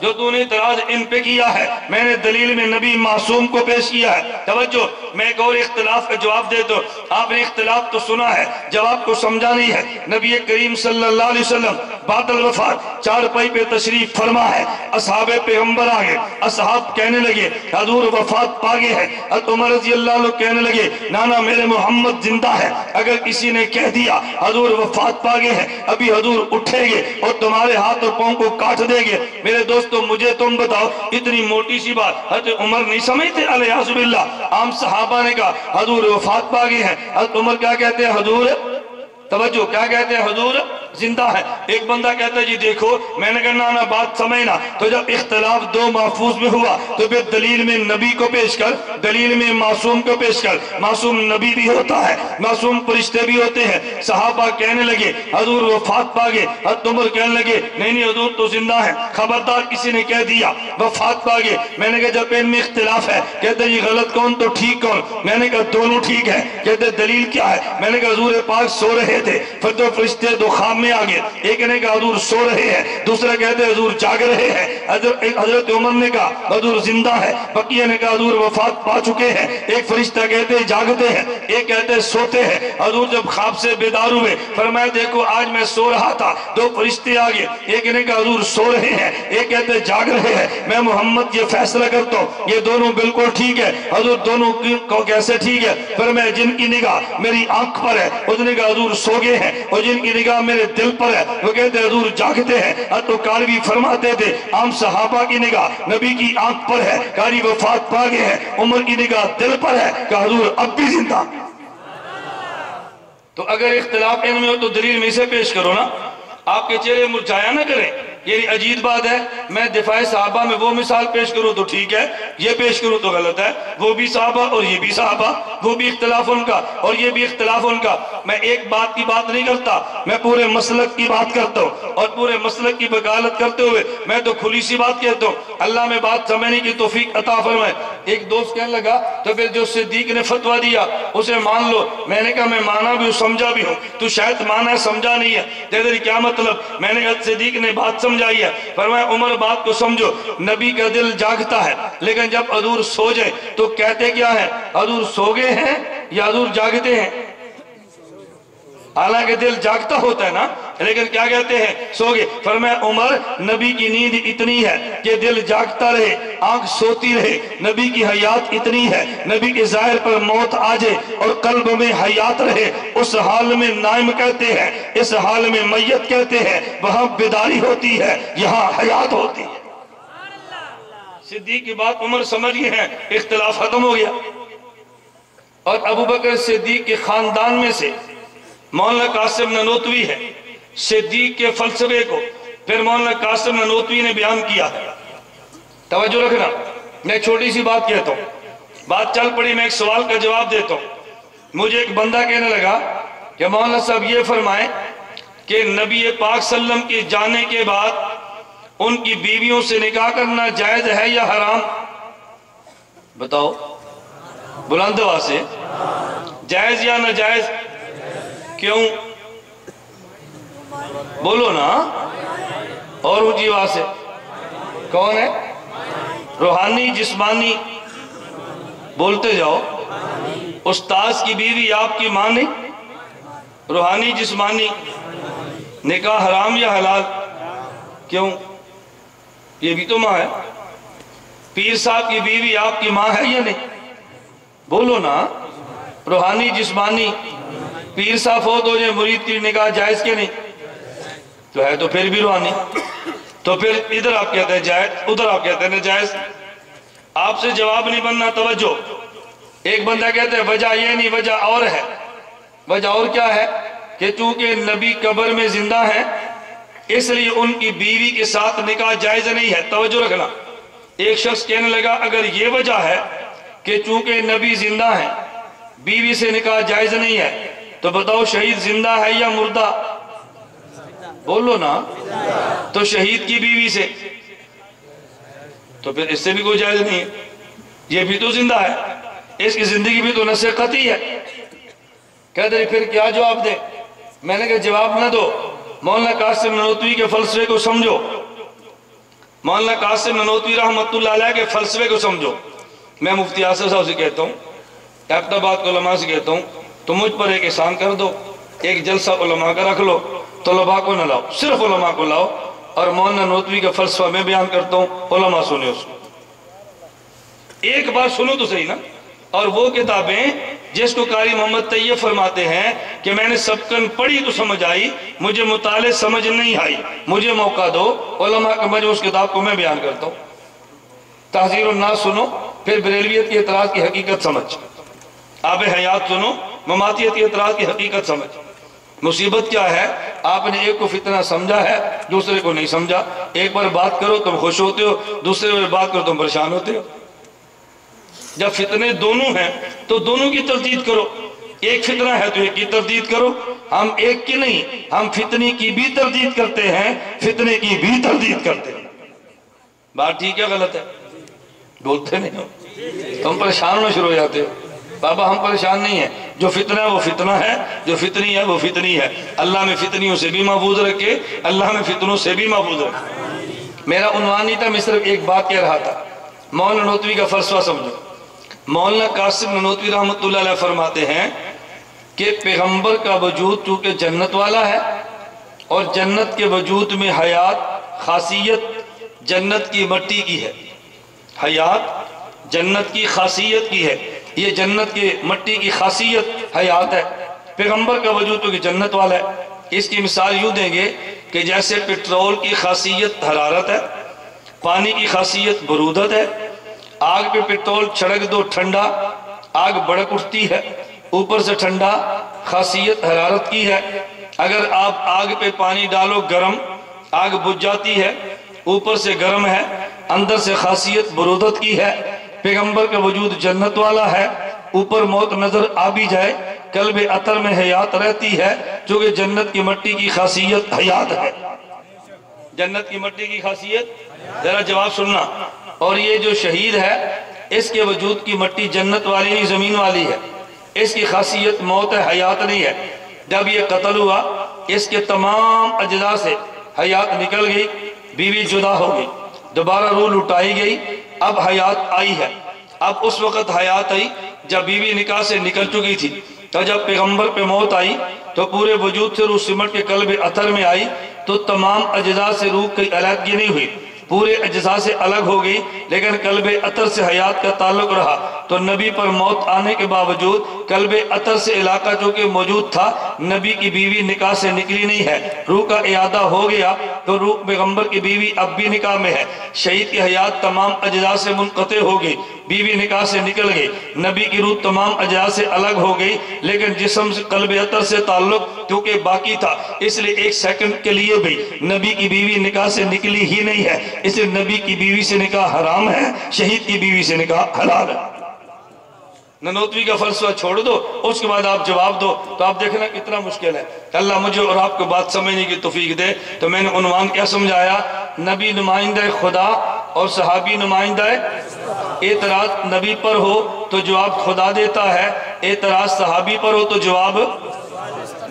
جو تو نے اعتراض ان پہ کیا ہے میں نے دلیل میں نبی معصوم کو پیش کیا ہے۔ توجہ، میں ایک اور اختلاف کا جواب دے تو آپ نے اختلاف تو سنا ہے جواب کو سمجھا نہیں ہے۔ نبی کریم صلی اللہ علیہ وسلم بعد الوفات چارپائی پہ تشریف فرما ہے، اصحاب پیغمبر آگے، اصحاب کہنے لگے حضور وفات پاگے ہیں، حضرت عمر رضی اللہ عنہ کہنے لگے نانا میرے محمد زندہ ہے۔ اگر کسی نے کہہ دیا حضور وفات پاگے ہیں ابھی حضور اٹھیں گے اور تمہارے ہاتھ اور پاؤں کو کاٹ دیں گے، میرے دوستو مجھے تم بتاؤ اتنی موٹی سی بات حضرت عمر نہیں سمجھتے علیہ باللہ؟ عام صحابہ نے کہا حضور وفات پاگے ہیں، حضرت عمر کیا کہتے ہیں؟ حضور توجہ کیا کہتے ہیں؟ حضور زندہ ہے۔ ایک بندہ کہتا ہے جی دیکھو، میں نے کہا نا بات سمجھنا، تو جب اختلاف دو محفوظ میں ہوا تو پھر دلیل میں نبی کو پیش کر، دلیل میں معصوم کو پیش کر۔ معصوم نبی بھی ہوتا ہے، معصوم فرشتے بھی ہوتے ہیں۔ صحابہ کہنے لگے حضور وفات پاگے، حضرت عمر کہنے لگے نہیں نہیں حضور تو زندہ ہے۔ خبردار کسی نے کہہ دیا وفات پاگے، میں نے کہا جب ان میں اختلاف ہے، کہتے جی غلط کون تو ٹھیک کون؟ میں نے کہا دونوں ٹھیک ہے۔ کہتے دلیل کیا ہے؟ میں نے کہا حضور پاک سو رہے تھے، پھر تو فرشتے دو خواب میں آگے، ایک نے کہا حضور سو رہے ہیں، دوسرا کہتے حضور جاگ رہے ہیں۔ حضرت عمر نے کہا حضور زندہ ہے، بقیہ نے کہا حضور وفات پا چکے ہیں۔ ایک فرشتہ کہتے جاگتے ہیں، ایک کہتے سوتے ہیں۔ حضور جب خواب سے بیدار ہوئے فرمایا دیکھو آج میں سو رہا تھا، دو فرشتے آگے، ایک نے کہا حضور سو رہے ہیں، ایک کہتے جاگ رہے ہیں۔ میں محمد یہ فیصلہ کرتا ہوں یہ دونوں بالکل ٹھیک ہے۔ حضور دونوں کو کیسے ٹھیک ہے؟ فرمایا جن کی نگاہ میری آنکھ پر ہے اس نے کہا حضور سو گئے ہیں، اور جن کی نگاہ میرے دل پر ہے وہ کہتے ہیں حضور جاگتے ہیں۔ تو قاری فرماتے تھے عام صحابہ کی نگاہ نبی کی آنکھ پر ہے، قاری وفات پا گئے ہیں، عمر کی نگاہ دل پر ہے کہ حضور اب بھی زندہ۔ تو اگر اختلاف ان میں ہو تو دلیل میں اسے پیش کرو نا، آپ کے چہرے مرجھایا نہ کریں۔ یہ عجیب بات ہے، میں دفاع صحابہ میں وہ مثال پیش کروں تو ٹھیک ہے، یہ پیش کروں تو غلط ہے۔ وہ بھی صحابہ اور یہ بھی صحابہ، وہ بھی اختلاف ان کا اور یہ بھی اختلاف ان کا۔ میں ایک بات کی بات نہیں کرتا، میں پورے مسلک کی بات کرتا ہوں، اور پورے مسلک کی وکالت کرتے ہوئے میں تو کھلی سی بات کہتا ہوں، اللہ میں بات سمجھنے کی توفیق عطا فرمائے۔ ایک دوست کہنے لگا تو پھر جو صدیق نے فتویٰ دیا اسے مان لو۔ میں نے کہا میں مانا بھی ہوں، سمجھا بھی ہوں، تو شاید مانا ہے سمجھا نہیں ہے، تیرے کیا مطلب؟ میں نے کہا صدیق نے بات سمجھائی ہے، فرمایا عمر بات کو سمجھو، نبی کا دل جاگتا ہے لیکن جب حضور سو جائے تو کہتے کیا ہیں؟ حضور سو گئے ہیں یا حضور جاگتے ہیں؟ حالانکہ دل جاگتا ہوتا ہے نا، لیکن کیا کہتے ہیں؟ سو گئے۔ فرمایا عمر نبی کی نیند اتنی ہے کہ دل جاگتا رہے، آنکھ سوتی رہے، نبی کی حیات اتنی ہے نبی کے ظاہر پر موت آ جائے اور قلب میں حیات رہے، اس حال میں نائم کہتے ہیں، اس حال میں میت کہتے ہیں، وہاں بیداری ہوتی ہے، یہاں حیات ہوتی ہے۔ صدیق کی بات عمر سمجھ گئے ہیں، اختلاف ختم ہو گیا۔ اور ابو بکر صدیق کے خاندان میں سے مولانا قاسم نانوتوی ہے، صدیق کے فلسفے کو پھر مولانا قاسم نانوتوی نے بیان کیا ہے۔ توجہ رکھنا، میں چھوٹی سی بات کہتا ہوں، بات چل پڑی، میں ایک سوال کا جواب دیتا ہوں۔ مجھے ایک بندہ کہنے لگا کہ مولانا صاحب یہ فرمائیں کہ نبی پاک صلی اللہ علیہ وسلم کے جانے کے بعد ان کی بیویوں سے نکاح کرنا جائز ہے یا حرام؟ بتاؤ بلند آواز سے، جائز یا ناجائز؟ کیوں؟ بولو نا، اور اونچی آواز سے۔ کون ہے؟ روحانی جسمانی؟ بولتے جاؤ۔ استاذ کی بیوی آپ کی ماں نہیں؟ روحانی جسمانی؟ نکاح حرام یا حلال؟ کیوں؟ یہ بھی تو ماں ہے۔ پیر صاحب کی بیوی آپ کی ماں ہے یا نہیں؟ بولو نا، روحانی جسمانی؟ پیر صاحب فوت ہو جائے مرید کی نکاح جائز کے نہیں؟ تو ہے تو پھر بھی روحانی، تو پھر ادھر آپ کہتے ہیں جائز، ادھر آپ کہتے ہیں ناجائز۔ آپ سے جواب نہیں بننا، توجہ۔ ایک بندہ کہتے ہیں وجہ یہ نہیں، وجہ اور ہے۔ وجہ اور کیا ہے؟ کہ چونکہ نبی قبر میں زندہ ہیں اس لیے ان کی بیوی کے ساتھ نکاح جائز نہیں ہے۔ توجہ رکھنا، ایک شخص کہنے لگا اگر یہ وجہ ہے کہ چونکہ نبی زندہ ہیں بیوی سے نکاح جائز نہیں ہے تو بتاؤ شہید زندہ ہے یا مردہ؟ بولو نا، تو شہید کی بیوی سے تو پھر اس سے بھی کوئی جائز نہیں ہے، یہ بھی تو زندہ ہے، اس کی زندگی بھی تو نص قطعی ہے۔ کہتے ہیں پھر کیا جواب دے؟ میں نے کہا جواب نہ دو، مولانا قاسم نانوتوی کے فلسفے کو سمجھو، مولانا قاسم نانوتوی رحمت اللہ علیہ کے فلسفے کو سمجھو۔ میں مفتی آصف صاحب سے کہتا ہوں، احمدآباد کے علماء سے کہتا ہوں، تو مجھ پر ایک احسان کر دو، ایک جلسہ علماء کا رکھ لو، طلباء کو نہ لاؤ، صرف علماء کو لاؤ، اور مولانا نانوتوی کا فلسفہ میں بیان کرتا ہوں، علماء سنے اس کو، ایک بار سنو تو صحیح نا۔ اور وہ کتابیں جس کو قاری محمد طیب فرماتے ہیں کہ میں نے سبقن پڑھی تو سمجھ آئی، مجھے مطالعے سمجھ نہیں آئی، مجھے موقع دو، علماء کا مجھے اس کتاب کو میں بیان کرتا ہوں۔ تحذیر الناس سنو، پھر بریلویت کی اعتراض کی حقیقت سمجھ، آب حیات سنو، مماتیت کی اعتراض کی حقیقت سمجھ۔ مصیبت کیا ہے؟ آپ نے ایک کو فتنہ سمجھا ہے، دوسرے کو نہیں سمجھا۔ ایک بار بات کرو تم خوش ہوتے ہو، دوسرے بار بات کرو تم پریشان ہوتے ہو۔ جب فتنے دونوں ہیں تو دونوں کی تردید کرو، ایک فتنہ ہے تو ایک کی تردید کرو۔ ہم ایک کی نہیں، ہم فتنے کی بھی تردید کرتے ہیں، فتنے کی بھی تردید کرتے ہیں۔ بات ٹھیک ہے غلط ہے؟ بولتے نہیں ہو، تم پریشان ہونا شروع ہو جاتے ہو۔ بابا ہم پریشان نہیں ہیں، جو فتنہ ہے وہ فتنہ ہے، جو فتنی ہے وہ فتنی ہے۔ اللہ میں فتنیوں سے بھی محفوظ رکھے، اللہ میں فتنوں سے بھی محفوظ رکھے۔ میرا عنوان نہیں تھا، میں صرف ایک بات کہہ رہا تھا، مولانا نانوتوی کا فلسفہ سمجھو۔ مولانا قاسم نانوتوی رحمت اللہ علیہ فرماتے ہیں کہ پیغمبر کا وجود چونکہ جنت والا ہے اور جنت کے وجود میں حیات خاصیت جنت کی مٹی کی ہے، حیات جنت کی خاصیت کی ہے، یہ جنت کی مٹی کی خاصیت حیات ہے۔ پیغمبر کا وجود چونکہ جنت والا ہے، اس کی مثال یوں دیں گے کہ جیسے پیٹرول کی خاصیت حرارت ہے، پانی کی خاصیت برودت ہے۔ آگ پہ پیٹرول چھڑک دو ٹھنڈا، آگ بڑک اٹھتی ہے، اوپر سے ٹھنڈا، خاصیت حرارت کی ہے۔ اگر آپ آگ پہ پانی ڈالو گرم، آگ بجھ جاتی ہے، اوپر سے گرم ہے، اندر سے خاصیت برودت کی ہے۔ پیغمبر کا وجود جنت والا ہے، اوپر موت نظر آ بھی جائے قلب عطر میں حیات رہتی ہے، چونکہ جنت کی مٹی کی خاصیت حیات ہے۔ جنت کی مٹی کی خاصیت، ذرا جواب سننا۔ اور یہ جو شہید ہے اس کے وجود کی مٹی جنت والی نہیں، زمین والی ہے۔ اس کی خاصیت موت ہے، حیات نہیں ہے۔ جب یہ قتل ہوا اس کے تمام اجزاء سے حیات نکل گئی، بیوی جدا ہو گئی، دوبارہ روح لٹائی گئی، اب حیات آئی ہے۔ اب اس وقت حیات آئی جب بیوی نکاح سے نکل چکی تھی، تو جب پیغمبر پہ موت آئی تو پورے وجود سے روح سمٹ کے قلب عطر میں آئی، تو تمام اجزاء سے روح کی علیحدگی نہیں ہوئی، پورے اجزاء سے الگ ہو گئی، لیکن قلب عطر سے حیات کا تعلق رہا۔ تو نبی پر موت آنے کے باوجود قلب عطر سے علاقہ جو کہ موجود تھا، نبی کی بیوی نکاح سے نکلی نہیں ہے، روح کا اعادہ ہو گیا، تو روح پیغمبر کی بیوی اب بھی نکاح میں ہے۔ شہید کی حیات تمام اجزاء سے منقطع ہو گئی، بیوی نکاح سے نکل گئی، نبی کی روح تمام اجزاء سے الگ ہو گئی، لیکن جسم سے قلب عطر سے تعلق کیونکہ باقی تھا، اس لیے ایک سیکنڈ کے لیے بھی نبی کی بیوی نکاح سے نکلی ہی نہیں ہے۔ اس لیے نبی کی بیوی سے نکاح حرام ہے، شہید کی بیوی سے نکاح حلال ہے۔ ننوتوی کا فلسفہ چھوڑ دو، اس کے بعد آپ جواب دو، تو آپ دیکھنا کتنا مشکل ہے۔ اللہ مجھے اور آپ کو بات سمجھنے کی توفیق دے۔ تو میں نے عنوان کیا سمجھایا؟ نبی نمائندہ خدا اور صحابی نمائندہ اعتراض نبی پر ہو تو جواب خدا دیتا ہے، اعتراض صحابی پر ہو تو جواب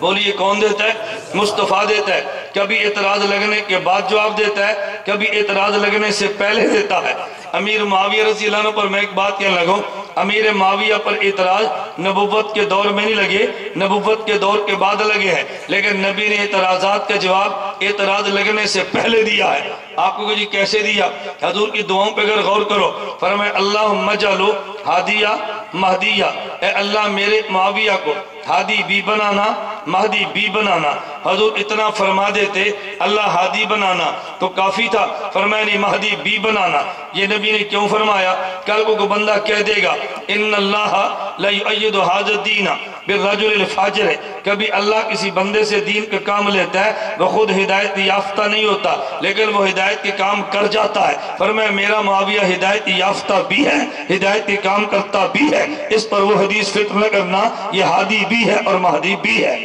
بولیے کون دیتا ہے؟ مصطفیٰ دیتا ہے۔ کبھی اعتراض لگنے کے بعد جواب دیتا ہے، کبھی اعتراض لگنے سے پہلے دیتا ہے۔ امیر معاویہ رضی اللہ عنہ پر میں ایک بات کہنے لگوں، امیر معاویہ پر اعتراض نبوت کے دور میں نہیں لگے، نبوت کے دور کے بعد لگے ہیں، لیکن نبی نے اعتراضات کا جواب اعتراض لگنے سے پہلے دیا ہے۔ آپ کو جی کیسے دیا؟ حضور کی دعاؤں پہ اگر غور کرو، فرمائے اللہم اجعلہ ہادیہ مہدیہ، اے اللہ میرے معاویہ کو ہادی بھی بنانا، مہدی بھی بنانا۔ حضور اتنا فرما دیتے اللہ ہادی بنانا تو کافی تھا، فرمایا نہیں مہدی بھی بنانا۔ یہ نبی نے کیوں فرمایا؟ کل کو بندہ کہہ دے گا ان اللہ لا یؤید ھذا الدین بالرجل الفاجر، کبھی اللہ کسی بندے سے دین کا کام لیتا ہے، وہ خود ہدایت یافتہ نہیں ہوتا لیکن وہ ہدایت کے کام کر جاتا ہے۔ فرمایا میرا معاویہ ہدایت یافتہ بھی ہے، ہدایت کے کام کرتا بھی ہے، اس پر وہ حدیث فکر نہ کرنا، یہ ہادی بھی ہے اور مہدی بھی ہے۔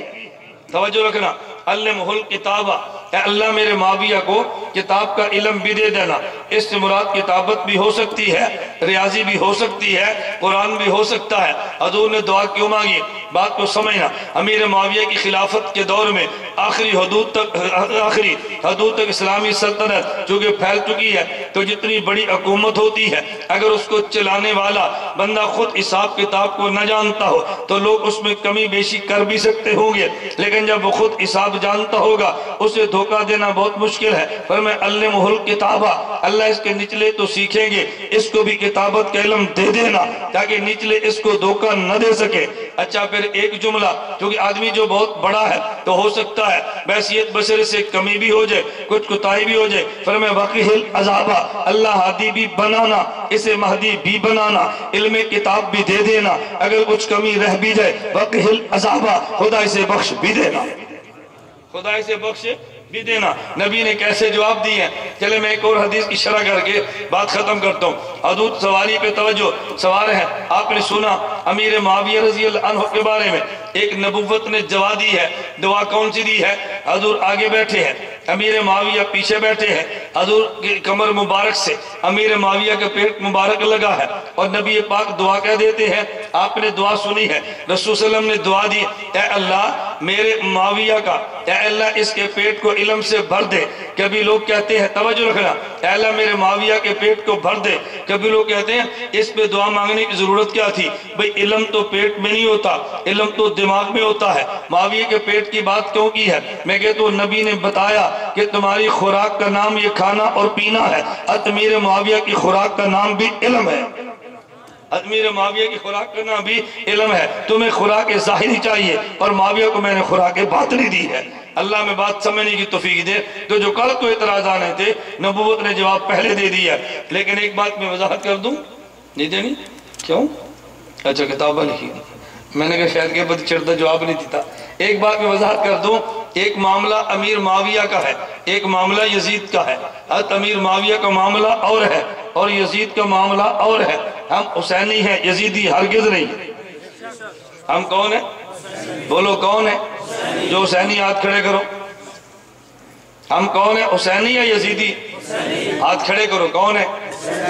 توجہ رکھنا، علمہ الکتابہ، اے اللہ میرے معاویہ کو کتاب کا علم بھی دے دینا۔ اس سے مراد کتابت بھی ہو سکتی ہے، ریاضی بھی ہو سکتی ہے، قرآن بھی ہو سکتا ہے۔ حضور نے دعا کیوں مانگی؟ بات کو سمجھنا، امیر معاویہ کی خلافت کے دور میں آخری حدود تک اسلامی سلطنت چونکہ پھیل چکی ہے، تو جتنی بڑی حکومت ہوتی ہے اگر اس کو چلانے والا بندہ خود حساب کتاب کو نہ جانتا ہو تو لوگ اس میں کمی بیشی کر بھی سکتے ہوں گے، لیکن جب وہ خود حساب جانتا ہوگا اسے دھوکہ دینا بہت مشکل ہے۔ فرمائے علمہ الکتابہ، اللہ اس کے نچلے تو سیکھیں گے، اس کو بھی کتابت کا علم دے دینا تاکہ نچلے اس کو دھوکہ نہ دے سکے۔ اچھا پھر ایک جملہ، کیونکہ آدمی جو بہت بڑا ہے تو ہو سکتا ہے بحیثیت بشر سے کمی بھی ہو جائے، کچھ کوتاہی بھی ہو جائے۔ فرمائے وقیہ العذابہ، اللہ ہادی بھی بنانا، اسے مہدی بھی بنانا، علم کتاب بھی دے دینا، اگر کچھ کمی رہ بھی جائے وقیہ العذابہ، خدا اسے بخش بھی دینا، خدا اسے بخش بھی دینا۔ نبی نے کیسے جواب دی ہیں؟ چلے میں ایک اور حدیث کی شرح کر کے بات ختم کرتا ہوں۔ حدود سواری پہ توجہ، سوار ہیں، آپ نے سنا امیر معاویہ رضی اللہ عنہ کے بارے میں ایک نبوت نے دعا دی ہے۔ دعا کون سی دی ہے؟ حضور آگے بیٹھے ہیں، امیر معاویہ پیچھے بیٹھے ہیں، حضور کی کمر مبارک سے امیر معاویہ کا پیٹ مبارک لگا ہے اور نبی پاک دعا کہہ دیتے ہیں۔ آپ نے دعا سنی ہے، رسول صلی اللہ علیہ وسلم نے دعا دی، اے اللہ میرے معاویہ کا، اے اللہ اس کے پیٹ کو علم سے بھر دے۔ کبھی لوگ کہتے ہیں، توجہ رکھنا، اے اللہ میرے معاویہ کے پیٹ کو بھر دے۔ کبھی لوگ کہتے ہیں اس پہ دعا مانگنے کی ضرورت کیا تھی؟ بھئی علم تو پیٹ میں نہیں ہوتا، علم تو دماغ میں ہوتا ہے، معاویہ کے پیٹ کی بات کیوں کی ہے؟ میں کہتا ہوں نبی نے بتایا کہ تمہاری خوراک کا نام یہ کھانا اور پینا ہے، امیر معاویہ کی خوراک کا نام بھی علم ہے، امیر معاویہ کی خوراک کا نام بھی علم ہے۔ تمہیں خوراک ظاہری چاہیے اور معاویہ کو میں نے خوراک باطنی دی ہے۔ اللہ میں بات سمجھنے کی توفیق دے۔ تو جو کل کو اعتراض آنے تھے نبوت نے جواب پہلے دے دیا، لیکن ایک بات میں وضاحت کر دوں، نہیں دینی کیوں؟ اچھا کتابہ لکھی، میں نے کہا شاید کہ بد چردہ جواب نہیں دیتا۔ ایک بات میں وضاحت کر دوں، ایک معاملہ امیر معاویہ کا ہے، ایک معاملہ یزید کا ہے۔ امیر معاویہ کا معاملہ اور ہے اور یزید کا معاملہ اور ہے۔ ہم حسینی ہیں، یزیدی ہرگز نہیں۔ ہم کون ہیں؟ بولو کون ہے جو حسینی؟ ہاتھ کھڑے کرو. ہم کون ہیں؟ حسینی یا یزیدی؟ ہاتھ کھڑے کرو. کون ہے؟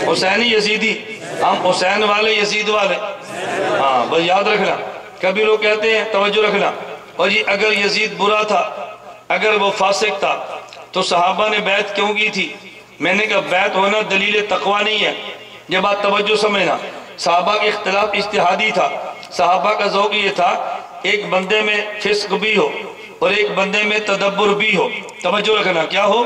حسینی یزیدی؟ ہم حسین والے یزید والے. ہاں بس یاد رکھنا. کبھی لوگ کہتے ہیں توجہ رکھنا اور جی اگر یزید برا تھا، اگر وہ فاسق تھا تو صحابہ نے بیعت کیوں کی تھی؟ میں نے کہا بیعت ہونا دلیل تقوی نہیں ہے. یہ بات توجہ سمجھنا. صحابہ کے اختلاف اجتہادی تھا. صحابہ کا ذوق یہ تھا ایک بندے میں فسق بھی ہو اور ایک بندے میں تدبر بھی ہو. توجہ رکھنا. کیا ہو؟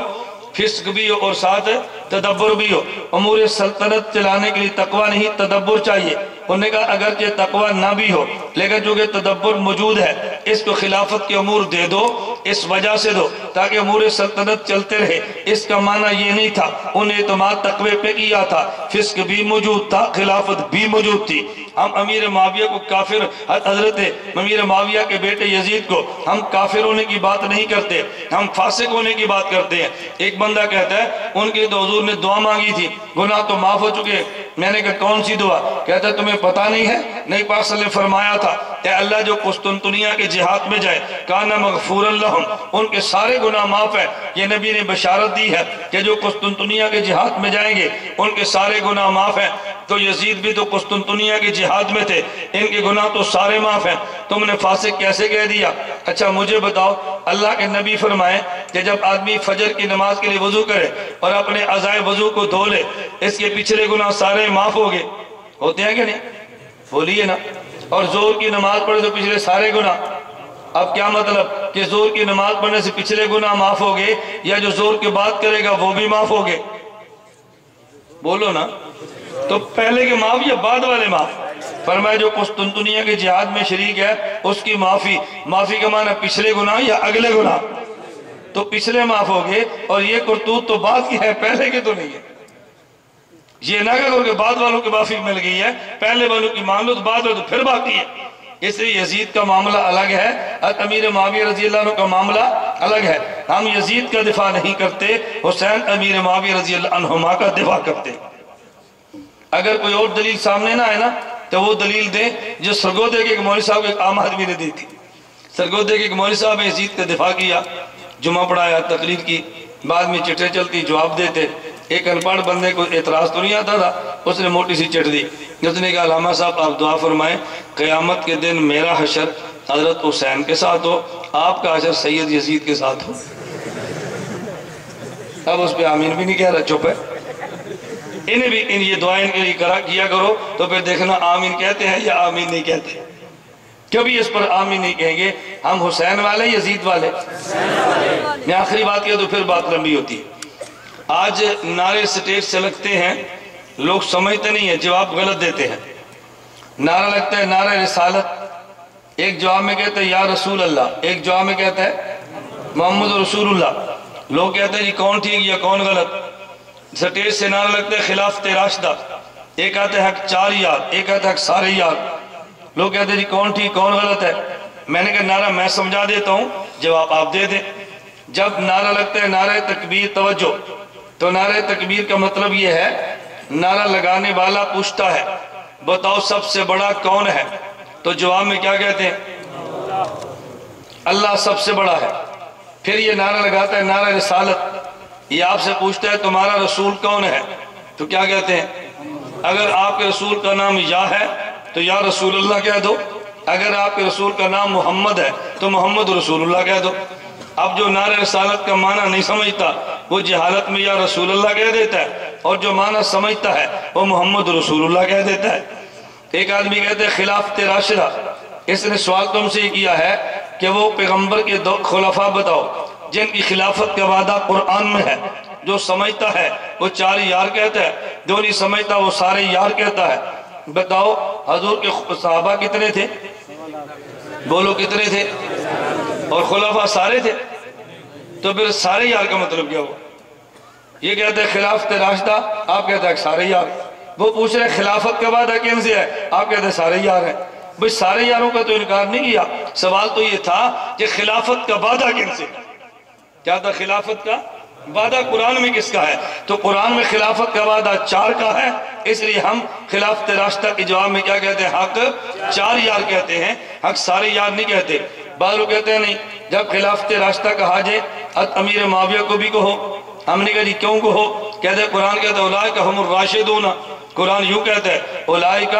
فسق بھی ہو اور ساتھ تدبر بھی ہو. امور سلطنت چلانے کے لیے تقوی نہیں تدبر چاہیے. انہوں نے کہا اگرچہ تقوی نہ بھی ہو لیکن چونکہ تدبر موجود ہے اس کو خلافت کے امور دے دو، اس وجہ سے دو تاکہ امور سلطنت چلتے رہے. اس کا معنی یہ نہیں تھا ان اعتماد تقوی پہ کیا تھا. فسق بھی موجود تھا، خلافت بھی موجود تھی. ہم امیر معاویہ کو کافر، حضرت امیر معاویہ کے بیٹے یزید کو ہم کافر ہونے کی بات نہیں کرتے، ہم فاسق ہونے کی بات کرتے ہیں. ایک بندہ کہتا ہے ان کے تو حضور نے دعا مانگی تھی، گناہ تو معاف ہو چکے. میں نے کہا کون سی دعا؟ کہتا ہے تمہیں پتہ نہیں ہے؟ نبی پاک صلی اللہ علیہ وسلم نے فرمایا تھا اے اللہ جو قسطنطنیہ کے جہاد میں جائے کان مغفورا لہم، ان کے سارے گناہ معاف ہے. یہ نبی نے بشارت دی ہے کہ جو قسطنطنیہ کے جہاد میں جائیں گے ان کے سارے گناہ معاف ہیں. تو یزید بھی تو قسطنطنیہ کے جہاد میں تھے، ان کے گناہ تو سارے معاف ہیں. تم نے فاسق کیسے کہہ دیا؟ اچھا مجھے بتاؤ، اللہ کے نبی فرمائے کہ جب آدمی فجر کی نماز کے لیے وضو کرے اور اپنے اعضائے وضو کو دھو لے اس کے پچھلے گناہ سارے معاف ہو گئے؟ ہوتے ہیں کہ نہیں؟ بولیے نا. اور زور کی نماز پڑھے تو پچھلے سارے گناہ. اب کیا مطلب کہ زور کی نماز پڑھنے سے پچھلے گناہ معاف ہو گئے یا جو زور کے بعد کرے گا وہ بھی معاف ہو گئے؟ بولو نا. تو پہلے کے معاف یا بعد والے معاف؟ فرمایا جو قسطنطنیہ کے جہاد میں شریک ہے اس کی معافی. معافی کا معنی پچھلے گناہ یا اگلے گناہ؟ تو پچھلے معاف ہو گئے اور یہ کرتوت تو بعد کی ہے، پہلے کے تو نہیں ہے. یہ نہ کرو کہ بعد والوں کی معافی مل گئی ہے، پہلے والوں کی مان لو تو بعد والوں تو پھر باقی ہے. اس لیے یزید کا معاملہ الگ ہے، امیر معاویہ رضی اللہ عنہ کا معاملہ الگ ہے. ہم یزید کا دفاع نہیں کرتے، حسین امیر معاویہ رضی اللہ عنہما کا دفاع کرتے. اگر کوئی اور دلیل سامنے نہ آئے نا تو وہ دلیل دیں جو سرگودے کے ایک مولوی صاحب کو ایک عام آدمی نے دی تھی. سرگودے کے ایک مولوی صاحب نے یزید کا دفاع کیا، جمعہ پڑھایا، تقریر کی، بعد میں چٹیں چلتی، جواب دیتے. ایک انپڑھ بندے کو اعتراض تو نہیں آتا تھا، اس نے موٹی سی چٹ دی. اس نے کہا علامہ صاحب آپ دعا فرمائیں قیامت کے دن میرا حشر حضرت حسین کے ساتھ ہو، آپ کا حشر سید یزید کے ساتھ ہو. اب اس پہ آمین بھی نہیں کہہ رہا، چپ ہے. انہیں بھی یہ دعائیں کے لیے کیا کرو تو پھر دیکھنا آمین کہتے ہیں یا آمین نہیں کہتے. کبھی اس پر آمین نہیں کہیں گے. ہم حسین والے یزید والے؟ میں آخری بات کیا تو پھر بات لمبی ہوتی ہے. آج نعرے سٹیج سے لگتے ہیں، لوگ سمجھتے نہیں ہیں، جواب غلط دیتے ہیں. نعرہ لگتا ہے نعرہ رسالت، ایک جواب میں کہتے ہیں یا رسول اللہ، ایک جواب میں کہتا ہے محمد رسول اللہ. لوگ کہتے ہیں جی کون ٹھیک یا کون غلط. سٹیج سے نعرہ لگتا ہے خلافت راشدہ، ایک آتا ہے حق چار یار، ایک آتا ہے حق سارے یار. لوگ کہتے ہیں جی کون ٹھیک کون غلط ہے. میں نے کہا نعرہ میں سمجھا دیتا ہوں، جواب آپ دے دیں. جب نعرہ لگتا ہے نعرہ تکبیر، توجہ، تو نعرہ تکبیر کا مطلب یہ ہے نعرہ لگانے والا پوچھتا ہے بتاؤ سب سے بڑا کون ہے؟ تو جواب میں کیا کہتے ہیں؟ اللہ سب سے بڑا ہے. پھر یہ نعرہ لگاتا ہے نعرہ رسالت، یہ آپ سے پوچھتا ہے تمہارا رسول کون ہے؟ تو کیا کہتے ہیں؟ اگر آپ کے رسول کا نام یا ہے تو یا رسول اللہ کہہ دو، اگر آپ کے رسول کا نام محمد ہے تو محمد رسول اللہ کہہ دو. اب جو نعرہ رسالت کا معنی نہیں سمجھتا وہ جہالت میں یا رسول اللہ کہہ دیتا ہے، اور جو معنی سمجھتا ہے وہ محمد رسول اللہ کہہ دیتا ہے. ایک آدمی کہتے ہیں خلافت راشدہ، اس نے سوال تم سے کیا ہے کہ وہ پیغمبر کے دو خلفاء بتاؤ جن کی خلافت کا وعدہ قرآن میں ہے. جو سمجھتا ہے وہ چار یار کہتا ہے، جو نہیں سمجھتا وہ سارے یار کہتا ہے. بتاؤ حضور کے صحابہ کتنے تھے؟ بولو کتنے تھے؟ اور خلفاء سارے تھے. تو پھر سارے یار کا مطلب کیا ہوا؟ یہ کہتے ہیں خلافت راشدہ، آپ کہتے ہیں سارے یار. وہ پوچھ رہے خلافت کا وعدہ کن سے ہے، آپ کہتے ہیں سارے یار ہیں. بھئی سارے یاروں کا تو انکار نہیں کیا، سوال تو یہ تھا کہ خلافت کا وعدہ کن سے؟ کیا تھا خلافت کا وعدہ قرآن میں کس کا ہے؟ تو قرآن میں خلافت کا وعدہ چار کا ہے، اس لیے ہم خلافت راشدہ کے جواب میں کیا کہتے ہیں؟ حق چار یار کہتے ہیں، حق سارے یار نہیں کہتے. بعض لوگ کہتے ہیں نہیں، جب خلافت راستہ کہا جائے امیر معاویہ کو بھی کہو۔ ہم نے کہا جی کیوں کہو؟ کہتے ہیں قرآن کہتا ہے اولئک هم الراشدون، قرآن یوں کہتا ہے اولئک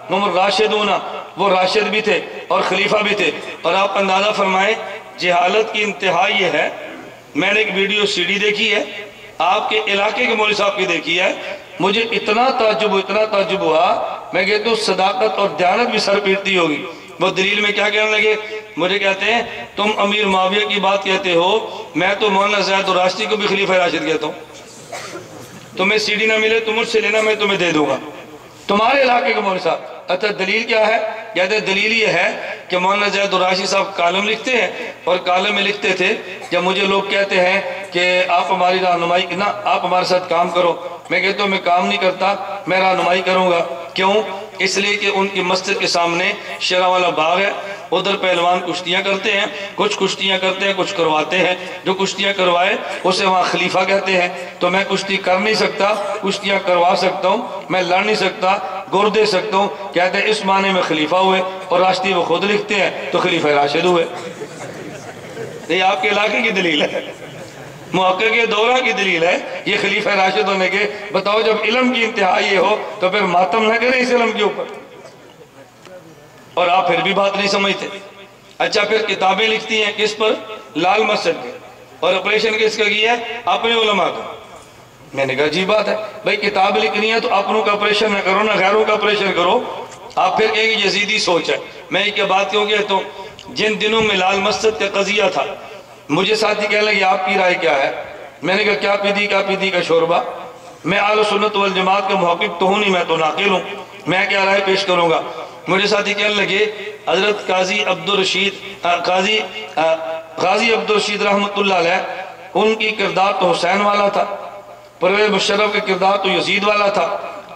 هم الراشدون، وہ راشد بھی تھے اور خلیفہ بھی تھے۔ اور آپ اندازہ فرمائیں جہالت کی انتہا یہ ہے، میں نے ایک ویڈیو سی ڈی دیکھی ہے آپ کے علاقے کے مولوی صاحب کی دیکھی ہے، مجھے اتنا تعجب ہوا، میں کہتا ہوں صداقت اور دیانت بھی سر پیٹتی ہوگی۔ وہ دلیل میں کیا کہنے لگے؟ مجھے کہتے ہیں تم امیر معاویہ کی بات کہتے ہو، میں تو مولانا زید الراشدی کو بھی خلیفہ راشد کہتا ہوں، تمہیں سی ڈی نہ ملے تو مجھ سے لینا، میں تمہیں دے دوں گا۔ تمہارے علاقے کے مولوی صاحب اچھا دلیل کیا ہے؟ کہتے ہیں دلیل یہ ہے کہ مولانا زید الراشدی صاحب کالم لکھتے ہیں، اور کالم میں لکھتے تھے جب مجھے لوگ کہتے ہیں کہ آپ ہماری رہنمائی نہ آپ ہمارے ساتھ کام کرو، میں کہتا ہوں میں کام نہیں کرتا، میں رہنمائی کروں گا۔ کیوں؟ اس لیے کہ ان کی مسجد کے سامنے شیرہ والا باغ ہے، ادھر پہلوان کشتیاں کرتے ہیں، کچھ کشتیاں کرتے ہیں کچھ کرواتے ہیں، جو کشتیاں کروائے اسے وہاں خلیفہ کہتے ہیں۔ تو میں کشتی کر نہیں سکتا، کشتیاں کروا سکتا ہوں، میں لڑ نہیں سکتا، گر دے سکتا ہوں، کہتے ہیں اس معنی میں خلیفہ ہوئے، اور راشدی وہ خود لکھتے ہیں تو خلیفہ راشد ہوئے۔ یہ آپ کے علاقے کی دلیل ہے، محقق دورہ کی دلیل ہے، یہ خلیفہ راشد ہونے کے۔ بتاؤ جب علم کی انتہا یہ ہو تو پھر ماتم نہ کریں اس علم کے اوپر، اور آپ پھر بھی بات نہیں سمجھتے۔ اچھا پھر کتابیں لکھتی ہیں کس پر؟ لال مسجد کے، اور آپریشن کس کا کیا ہے؟ اپنے علماء کا۔ میں نے کہا عجیب بات ہے بھائی، کتاب لکھنی ہے تو اپنوں کا آپریشن نہ کرو، نہ غیروں کا آپریشن کرو۔ آپ پھر کہیں گے یزیدی سوچ ہے۔ میں ایک بات کیوں کہتا ہوں، جن دنوں میں لال مسجد کا قضیہ تھا، مجھے ساتھی کہنے لگے آپ کی رائے کیا ہے؟ میں نے کہا کیا پیدی کا شوربہ، میں اہل سنت والجماعت کا محقق تو ہوں نہیں، میں تو ناقل ہوں، میں کیا رائے پیش کروں گا؟ مجھے ساتھی کہنے لگے حضرت قاضی عبدالرشید رحمت اللہ علیہ، ان کی کردار تو حسین والا تھا، پرویز مشرف کا کردار تو یزید والا تھا،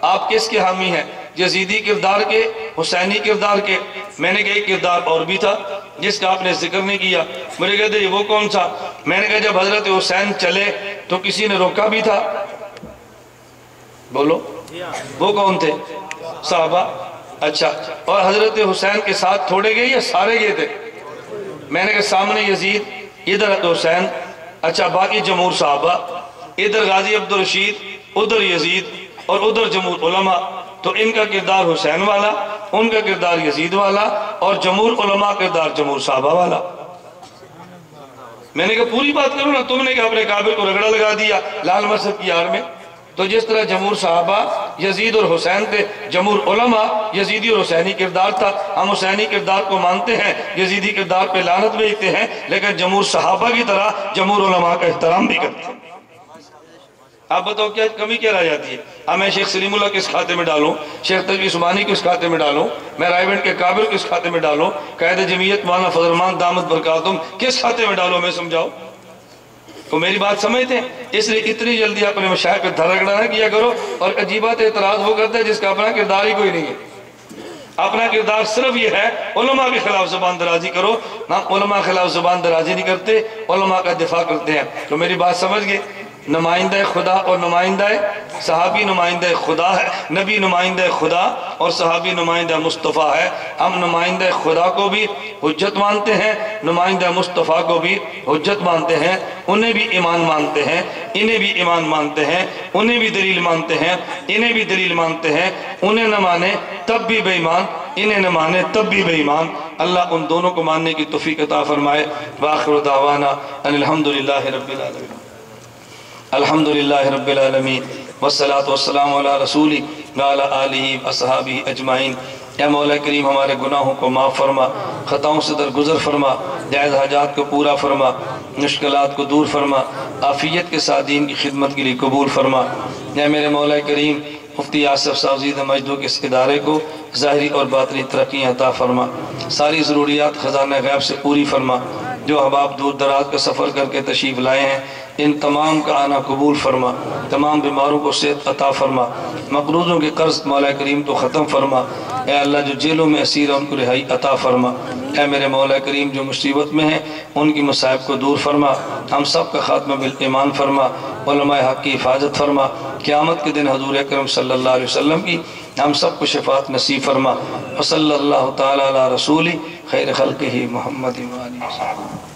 آپ کس کے حامی ہیں؟ یزیدی کردار کے، حسینی کردار کے؟ میں نے کہا ایک کردار اور بھی تھا جس کا آپ نے ذکر نہیں کیا۔ مجھے کہتے ہیں وہ کون سا؟ میں نے کہا جب حضرت حسین چلے تو کسی نے روکا بھی تھا؟ بولو وہ کون تھے؟ صحابہ۔ اچھا، اور حضرت حسین کے ساتھ تھوڑے گئے یا سارے گئے تھے؟ میں نے کہا سامنے یزید، ادھر حسین، اچھا باقی جمہور صحابہ، ادھر غازی عبدالرشید، ادھر یزید، اور ادھر جمہور علماء۔ تو ان کا کردار حسین والا، ان کا کردار یزید والا، اور جمہور علماء کردار جمہور صحابہ والا۔ میں نے کہا پوری بات کروں نا، تم نے کہا اپنے کعبے کو رگڑا لگا دیا لال مسجد کی آڑ میں۔ تو جس طرح جمہور صحابہ یزید اور حسین تھے، جمہور علماء یزیدی اور حسینی کردار تھا۔ ہم حسینی کردار کو مانتے ہیں، یزیدی کردار پہ لعنت بھیجتے ہیں، لیکن جمہور صحابہ کی طرح جمہور علماء کا احترام بھی کرتے ہیں۔ آپ بتاؤ کیا کمی کیا رہ جاتی ہے؟ اب میں شیخ سلیم اللہ کس کھاتے میں ڈالوں، شیخ تقی عثمانی کس کھاتے میں ڈالوں، میں رائے بینٹ کے قابل کس کھاتے میں ڈالوں، قائد جمعیت مولانا فضل الرحمان دامت برکاتہم کس کھاتے میں ڈالوں؟ میں سمجھاؤ تو میری بات سمجھتے ہیں؟ اس لیے اتنی جلدی اپنے مشائخ پہ دھر رگڑا نہ کیا کرو۔ اور عجیبات اعتراض وہ کرتا ہے جس کا اپنا کردار ہی کوئی نہیں ہے، اپنا کردار صرف یہ ہے علماء کے خلاف زبان درازی کرو۔ نہ علماء کے خلاف زبان درازی نہیں کرتے، علماء کا دفاع کرتے ہیں۔ تو میری بات سمجھ گئے؟ نمائندہ خدا اور نمائندہ صحابی نمائندہ خدا ہے، نبی نمائندہ خدا اور صحابی نمائندہ مصطفیٰ ہے۔ ہم نمائندہ خدا کو بھی حجت مانتے ہیں، نمائندہ مصطفیٰ کو بھی حجت مانتے ہیں، انہیں بھی ایمان مانتے ہیں، انہیں بھی ایمان مانتے ہیں، انہیں بھی دلیل مانتے ہیں، انہیں بھی دلیل مانتے ہیں، انہیں نہ مانے تب بھی بے ایمان، انہیں نہ مانے تب بھی بے ایمان۔ اللہ ان دونوں کو ماننے کی توفیق عطا فرمائے۔ وآخر دعوانا ان الحمدللہ رب العالمین۔ الحمدللہ رب العالمین والصلاة والسلام علی رسولی وعلی آلہ واصحابہ اجمعین۔ اے مولا کریم ہمارے گناہوں کو معاف فرما، خطاؤں سے درگزر فرما، جائز حاجات کو پورا فرما، مشکلات کو دور فرما، عافیت کے ساتھ دین کی خدمت کے لیے قبول فرما۔ اے میرے مولا کریم مفتی آصف صاحب زیدہ مجدو کے اس ادارے کو ظاہری اور باطنی ترقی عطا فرما، ساری ضروریات خزانہ غیب سے پوری فرما۔ جو احباب دور دراز کا سفر کر کے تشریف لائے ہیں ان تمام کا آنا قبول فرما، تمام بیماروں کو صحت عطا فرما، مقروضوں کے قرض مولا کریم تو ختم فرما۔ اے اللہ جو جیلوں میں اسیر ہیں ان کو رہائی عطا فرما۔ اے میرے مولا کریم جو مصیبت میں ہیں ان کی مصائب کو دور فرما، ہم سب کا خاتمہ بالایمان فرما، علماء حق کی حفاظت فرما، قیامت کے دن حضور اکرم صلی اللہ علیہ وسلم کی ہم سب کو شفاعت نصیب فرما۔ وصلی اللہ تعالی علی رسولی خیر خلقہ محمد و آلہ وسلم.